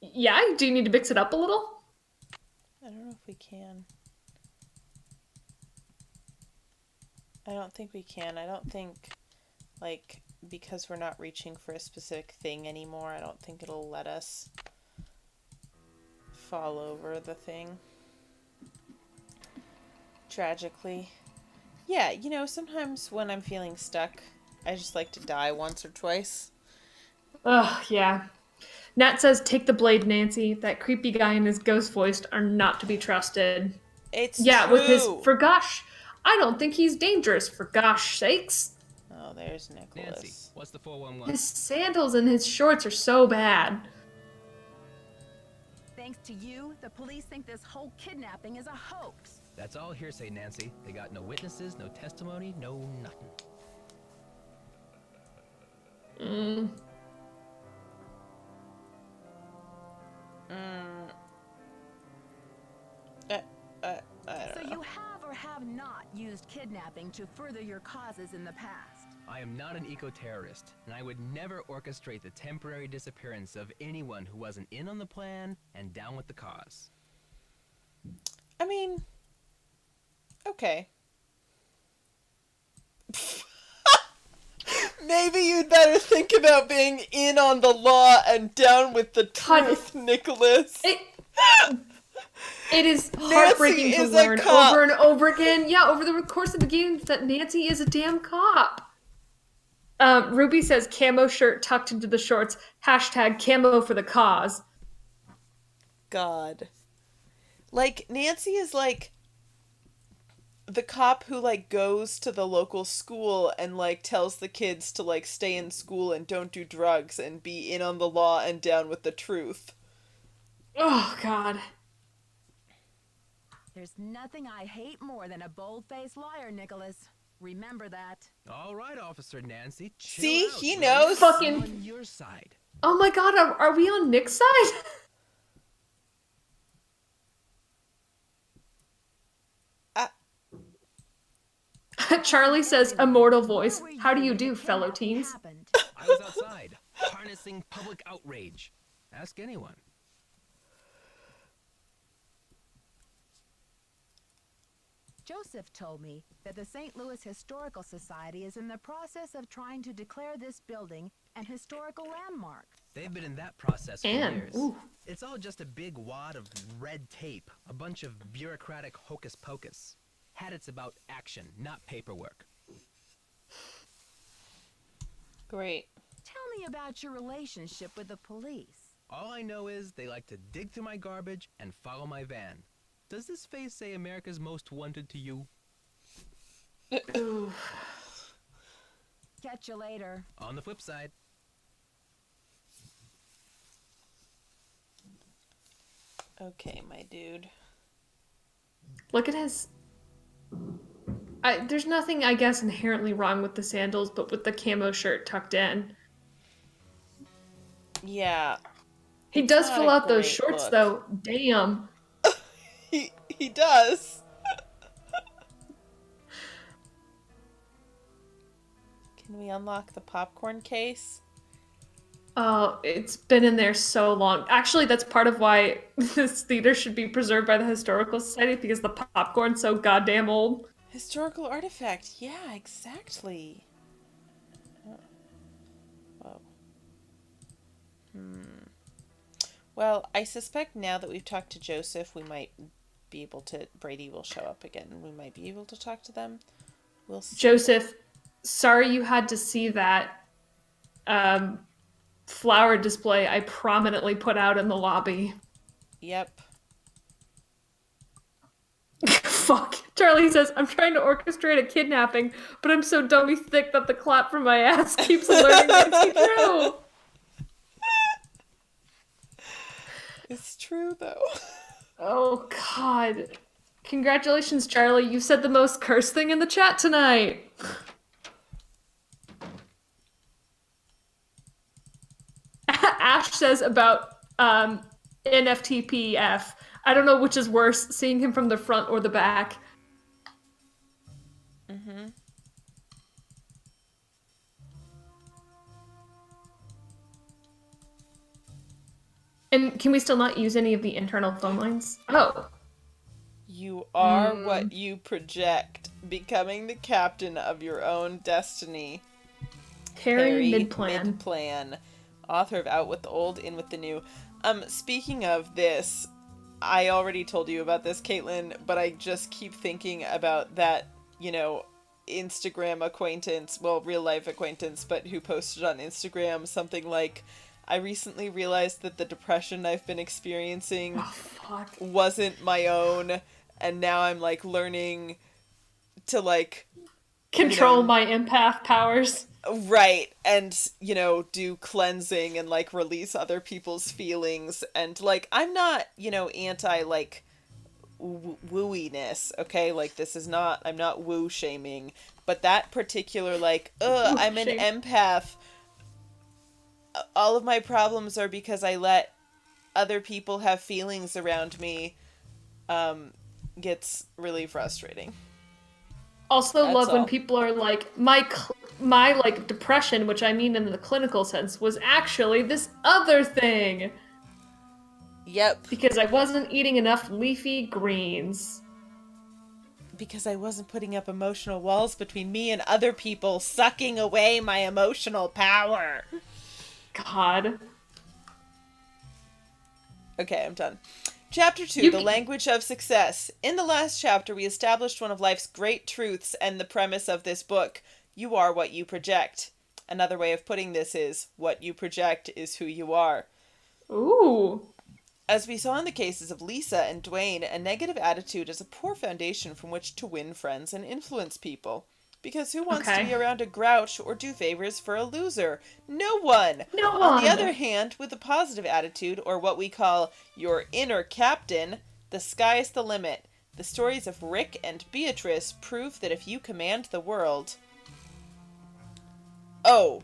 Yeah, do you need to mix it up a little? I don't know if we can. I don't think we can. I don't think, like, because we're not reaching for a specific thing anymore, I don't think it'll let us fall over the thing. Tragically. Yeah, you know, sometimes when I'm feeling stuck, I just like to die once or twice. Ugh, yeah. Nat says, take the blade, Nancy. That creepy guy and his ghost voice are not to be trusted. It's true. With his, for gosh, I don't think he's dangerous, for gosh sakes. Oh, there's Nicholas. Nancy, what's the 411? His sandals and his shorts are so bad. Thanks to you, the police think this whole kidnapping is a hoax. That's all hearsay, Nancy. They got no witnesses, no testimony, no nothing. So you have or have not used kidnapping to further your causes in the past? I am not an eco-terrorist, and I would never orchestrate the temporary disappearance of anyone who wasn't in on the plan and down with the cause. I mean, okay. Maybe you'd better think about being in on the law and down with the truth, Nicholas. It is heartbreaking to learn over and over again. Yeah, over the course of the game that Nancy is a damn cop. Ruby says camo shirt tucked into the shorts. Hashtag camo for the cause. God. Like, Nancy is like the cop who like goes to the local school and like tells the kids to like stay in school and don't do drugs and be in on the law and down with the truth. Oh, God. There's nothing I hate more than a bold-faced liar, Nicholas. Remember that. All right, Officer Nancy. Chill See, out. he knows. Fucking on your side. Oh my god, are we on Nick's side? Charlie says, immortal voice. How do you do, fellow teens? I was outside, harnessing public outrage. Ask anyone. Joseph told me that the St. Louis Historical Society is in the process of trying to declare this building an historical landmark. They've been in that process for years. Ooh. It's all just a big wad of red tape, a bunch of bureaucratic hocus pocus. It's about action, not paperwork. Great. Tell me about your relationship with the police. All I know is they like to dig through my garbage and follow my van. Does this face say America's Most Wanted to you? Catch you later. On the flip side. Okay, my dude. Look at his... there's nothing, I guess, inherently wrong with the sandals, but with the camo shirt tucked in. Yeah. He does fill out those shorts, though. Damn. He does. Can we unlock the popcorn case? Oh, it's been in there so long. Actually, that's part of why this theater should be preserved by the Historical Society, because the popcorn's so goddamn old. Historical artifact. Yeah, exactly. Whoa. Well, I suspect now that we've talked to Joseph, we might be able to... Brady will show up again, and we might be able to talk to them. We'll see. Joseph, sorry you had to see that flower display I prominently put out in the lobby. Yep. Fuck. Charlie says, I'm trying to orchestrate a kidnapping, but I'm so dummy thick that the clap from my ass keeps alerting me it's true. It's true, though. Oh, God. Congratulations, Charlie. You said the most cursed thing in the chat tonight. Ash says about NFTPF. I don't know which is worse, seeing him from the front or the back. Mm-hmm. And can we still not use any of the internal phone lines? Oh. You are what you project, becoming the captain of your own destiny. Harry Midplan. Midplan, author of Out with the Old, In with the New. Speaking of this, I already told you about this, Caitlin, but I just keep thinking about that, Instagram acquaintance, well, real life acquaintance, but who posted on Instagram something like, I recently realized that the depression I've been experiencing wasn't my own, and now I'm, learning to, control my empath powers. Right, and, do cleansing and, release other people's feelings, and, I'm not, anti, wooiness, okay? This is not, I'm not woo-shaming, but that particular, I'm an empath, all of my problems are because I let other people have feelings around me, gets really frustrating. Also love when people are like, my depression, which I mean in the clinical sense, was actually this other thing. Yep. Because I wasn't eating enough leafy greens. Because I wasn't putting up emotional walls between me and other people, sucking away my emotional power. God. Okay, I'm done. Chapter 2, The Language of Success. In the last chapter, we established one of life's great truths and the premise of this book. You are what you project. Another way of putting this is, what you project is who you are. Ooh. As we saw in the cases of Lisa and Dwayne, a negative attitude is a poor foundation from which to win friends and influence people. Because who wants to be around a grouch or do favors for a loser? No one! No one! On the other hand, with a positive attitude, or what we call your inner captain, the sky's the limit. The stories of Rick and Beatrice prove that if you command the world... That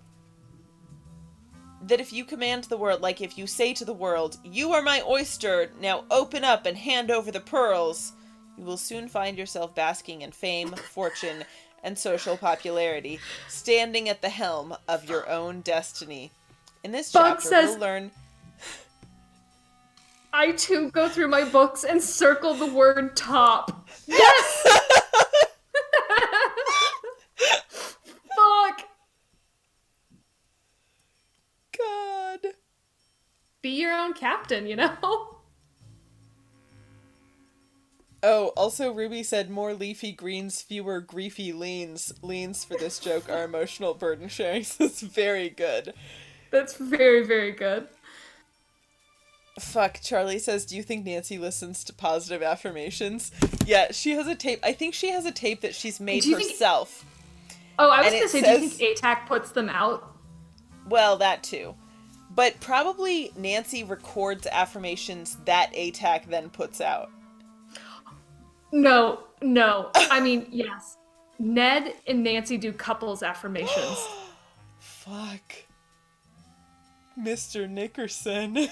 if you command the world, like if you say to the world, "You are my oyster, now open up and hand over the pearls," you will soon find yourself basking in fame, fortune, and social popularity, standing at the helm of your own destiny. In this chapter, we'll learn... I too go through my books and circle the word top. Yes! Fuck! God. Be your own captain, you know? Oh, also Ruby said more leafy greens, fewer griefy leans. Leans for this joke are emotional burden sharing. That's very good. That's very, very good. Fuck, Charlie says, do you think Nancy listens to positive affirmations? Yeah, she has a tape. I think she has a tape that she's made herself. Oh, I was going to say, do you think ATAC puts them out? Well, that too. But probably Nancy records affirmations that ATAC then puts out. No. I mean, yes. Ned and Nancy do couples affirmations. Fuck. Mr. Nickerson.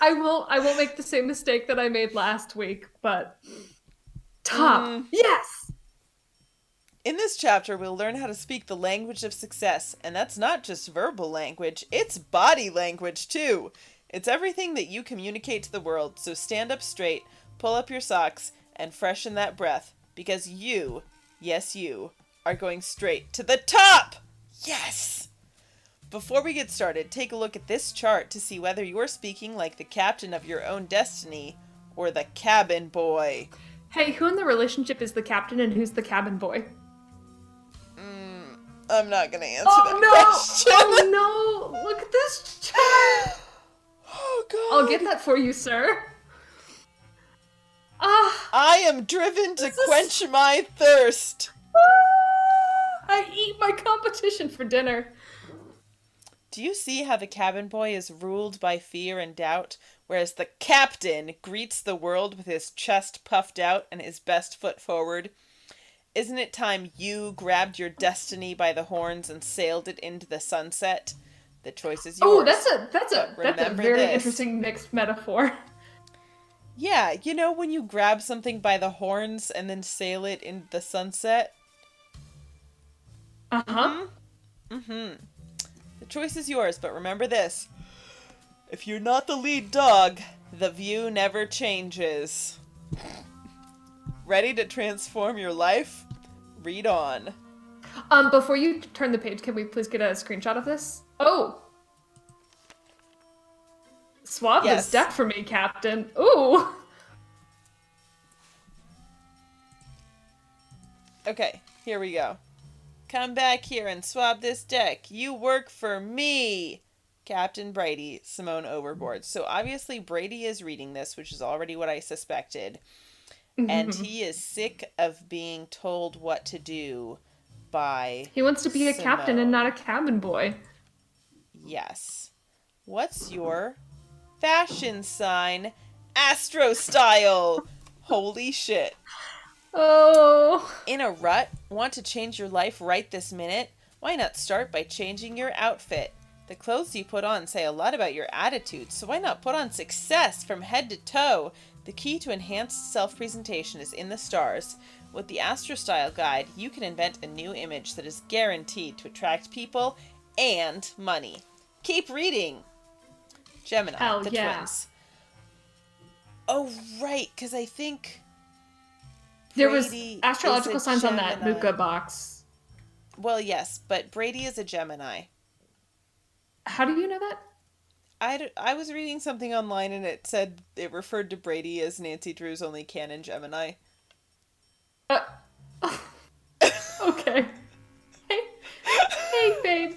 I will make the same mistake that I made last week, but top. Yes. In this chapter, we'll learn how to speak the language of success, and that's not just verbal language, it's body language too. It's everything that you communicate to the world, so stand up straight, pull up your socks, and freshen that breath, because you, yes you, are going straight to the top! Yes! Before we get started, take a look at this chart to see whether you're speaking like the captain of your own destiny, or the cabin boy. Hey, who in the relationship is the captain and who's the cabin boy? I'm not gonna answer that question. Oh no! Look at this chart! Oh god. I'll get that for you, sir. I am driven to quench my thirst. I eat my competition for dinner. Do you see how the cabin boy is ruled by fear and doubt, whereas the captain greets the world with his chest puffed out and his best foot forward? Isn't it time you grabbed your destiny by the horns and sailed it into the sunset? The choice is yours. Oh, that's a very interesting mixed metaphor. Yeah, you know when you grab something by the horns and then sail it into the sunset? Uh-huh. The choice is yours, but remember this. If you're not the lead dog, the view never changes. Ready to transform your life? Read on. Before you turn the page, can we please get a screenshot of this? Oh! Swab this deck for me, Captain. Ooh! Okay, here we go. Come back here and swab this deck. You work for me! Captain Brady, Simone Overboard. So obviously Brady is reading this, which is already what I suspected. And he is sick of being told what to do by He wants to be a Simone. captain and not a cabin boy. Yes. What's your fashion sign? Astro style! Holy shit. Oh. In a rut? Want to change your life right this minute? Why not start by changing your outfit? The clothes you put on say a lot about your attitude, so why not put on success from head to toe? The key to enhanced self-presentation is in the stars. With the Astro Style Guide, you can invent a new image that is guaranteed to attract people and money. Keep reading! Gemini, Hell the yeah. twins. Oh, right, because I think... There was Brady astrological is a signs on that Gemini. Luca box. Well, yes, but Brady is a Gemini. How do you know that? I was reading something online and it said it referred to Brady as Nancy Drew's only canon Gemini. Okay. Hey, babe.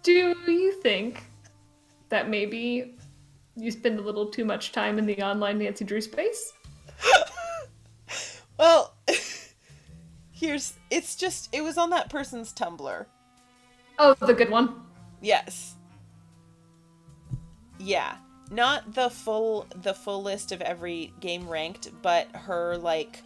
Do you think that maybe you spend a little too much time in the online Nancy Drew space? Well, it was on that person's Tumblr. Oh, the good one? Yes. Yeah. Not the full list of every game ranked, but her, like,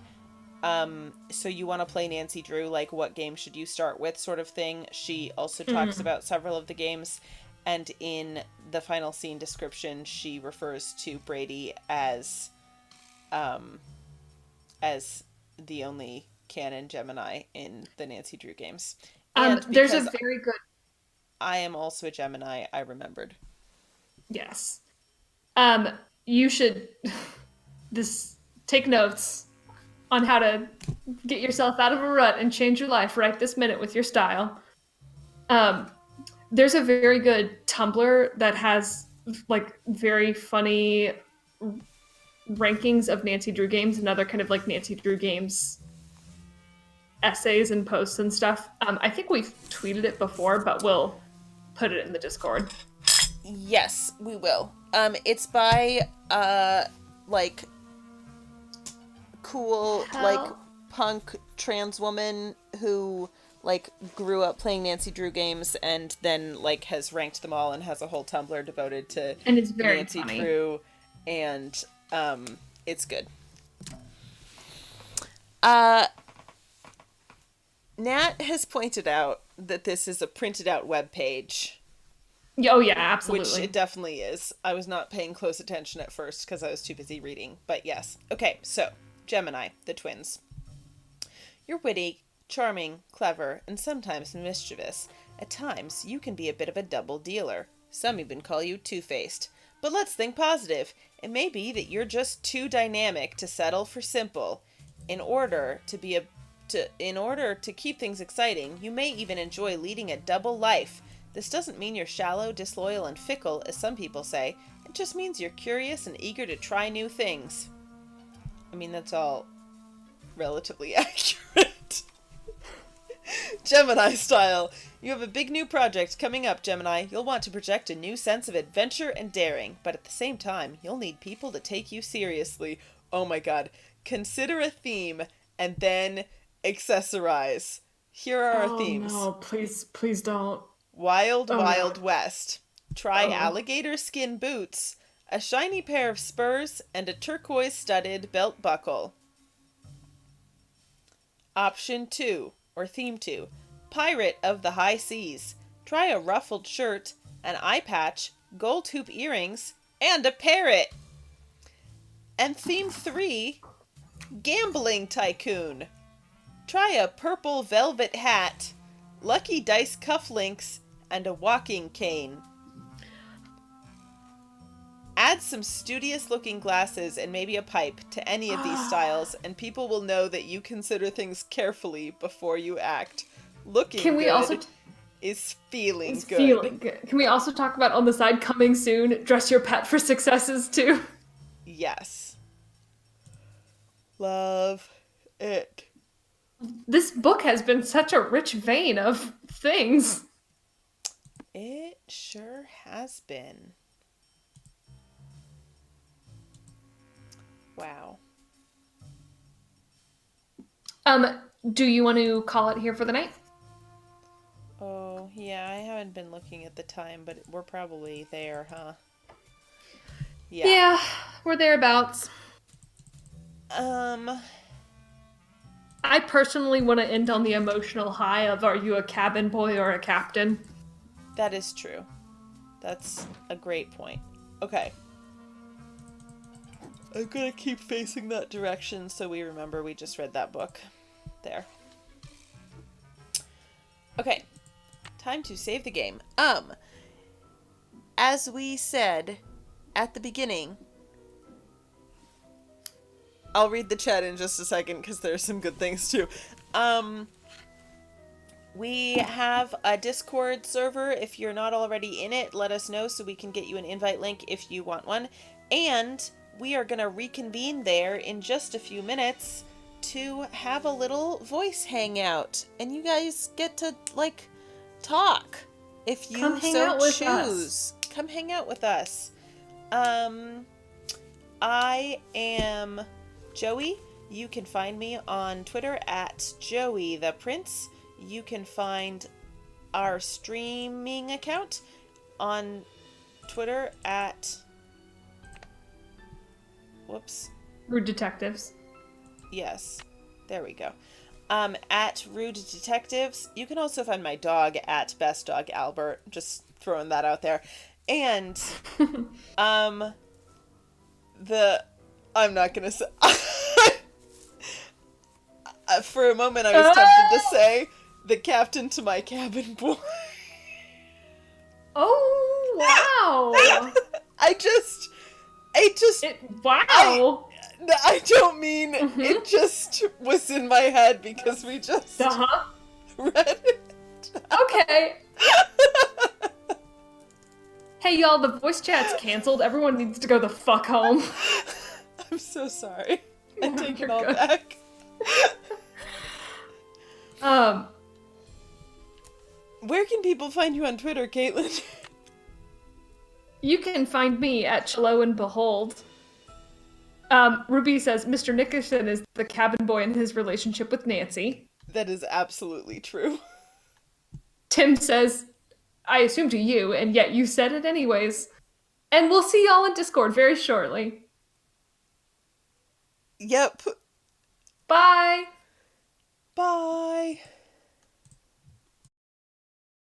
so you want to play Nancy Drew, like, what game should you start with sort of thing. She also talks about several of the games, and in the final scene description, she refers to Brady as the only canon Gemini in the Nancy Drew games. And there's a very good... I am also a Gemini, I remembered. Yes. You should take notes on how to get yourself out of a rut and change your life right this minute with your style. There's a very good Tumblr that has, like, very funny rankings of Nancy Drew games and other kind of, like, Nancy Drew games essays and posts and stuff. I think we've tweeted it before, but we'll put it in the Discord. Yes, we will. It's by, like, cool, like, punk trans woman who, like, grew up playing Nancy Drew games and then, like, has ranked them all and has a whole Tumblr devoted to and it's very Nancy funny. Drew, and it's good. Nat has pointed out that this is a printed out webpage. Oh yeah, absolutely. Which it definitely is. I was not paying close attention at first because I was too busy reading, but yes. Okay, so Gemini, the twins. You're witty, charming, clever, and sometimes mischievous. At times, you can be a bit of a double dealer. Some even call you two-faced. But let's think positive. It may be that you're just too dynamic to settle for simple. In order to keep things exciting, you may even enjoy leading a double life. This doesn't mean you're shallow, disloyal, and fickle, as some people say. It just means you're curious and eager to try new things. I mean, that's all relatively accurate. Gemini style. You have a big new project coming up, Gemini. You'll want to project a new sense of adventure and daring, but at the same time, you'll need people to take you seriously. Oh my god. Consider a theme, and then accessorize. Here are our themes. Oh no, please don't. Wild West. Try alligator skin boots, a shiny pair of spurs, and a turquoise-studded belt buckle. Option 2, or Theme 2, Pirate of the High Seas. Try a ruffled shirt, an eye patch, gold hoop earrings, and a parrot. And Theme 3, Gambling Tycoon. Try a purple velvet hat, lucky dice cufflinks, and a walking cane. Add some studious-looking glasses and maybe a pipe to any of these styles, and people will know that you consider things carefully before you act. Looking good is feeling good. Can we also talk about, on the side, coming soon, dress your pet for successes too? Yes. Love it. This book has been such a rich vein of things. It sure has been. Wow. Do you want to call it here for the night? Oh, yeah, I haven't been looking at the time, but we're probably there, huh? Yeah, we're thereabouts. I personally want to end on the emotional high of, are you a cabin boy or a captain? That is true. That's a great point. Okay. I'm gonna keep facing that direction so we remember we just read that book. There. Okay. Time to save the game. As we said at the beginning, I'll read the chat in just a second because there's some good things too. We have a Discord server. If you're not already in it, let us know so we can get you an invite link if you want one. And we are going to reconvene there in just a few minutes to have a little voice hangout. And you guys get to, like, talk if you so choose. Come hang out with us. I am Joey. You can find me on Twitter at Joey the Prince. You can find our streaming account on Twitter at... Whoops. Rude Detectives. Yes. There we go. At Rude Detectives. You can also find my dog at Best Dog Albert. Just throwing that out there. And, I'm not gonna say... for a moment I was tempted to say the captain to my cabin boy. Oh, wow. Wow. I don't mean it just was in my head because we just read it. Okay. Hey y'all, the voice chat's canceled. Everyone needs to go the fuck home. I'm so sorry. I take it all back. Where can people find you on Twitter, Caitlin? You can find me at Chelo and Behold. Ruby says Mr. Nickerson is the cabin boy in his relationship with Nancy. That is absolutely true. Tim says, I assume to you, and yet you said it anyways. And we'll see y'all in Discord very shortly. Yep. Bye. Bye.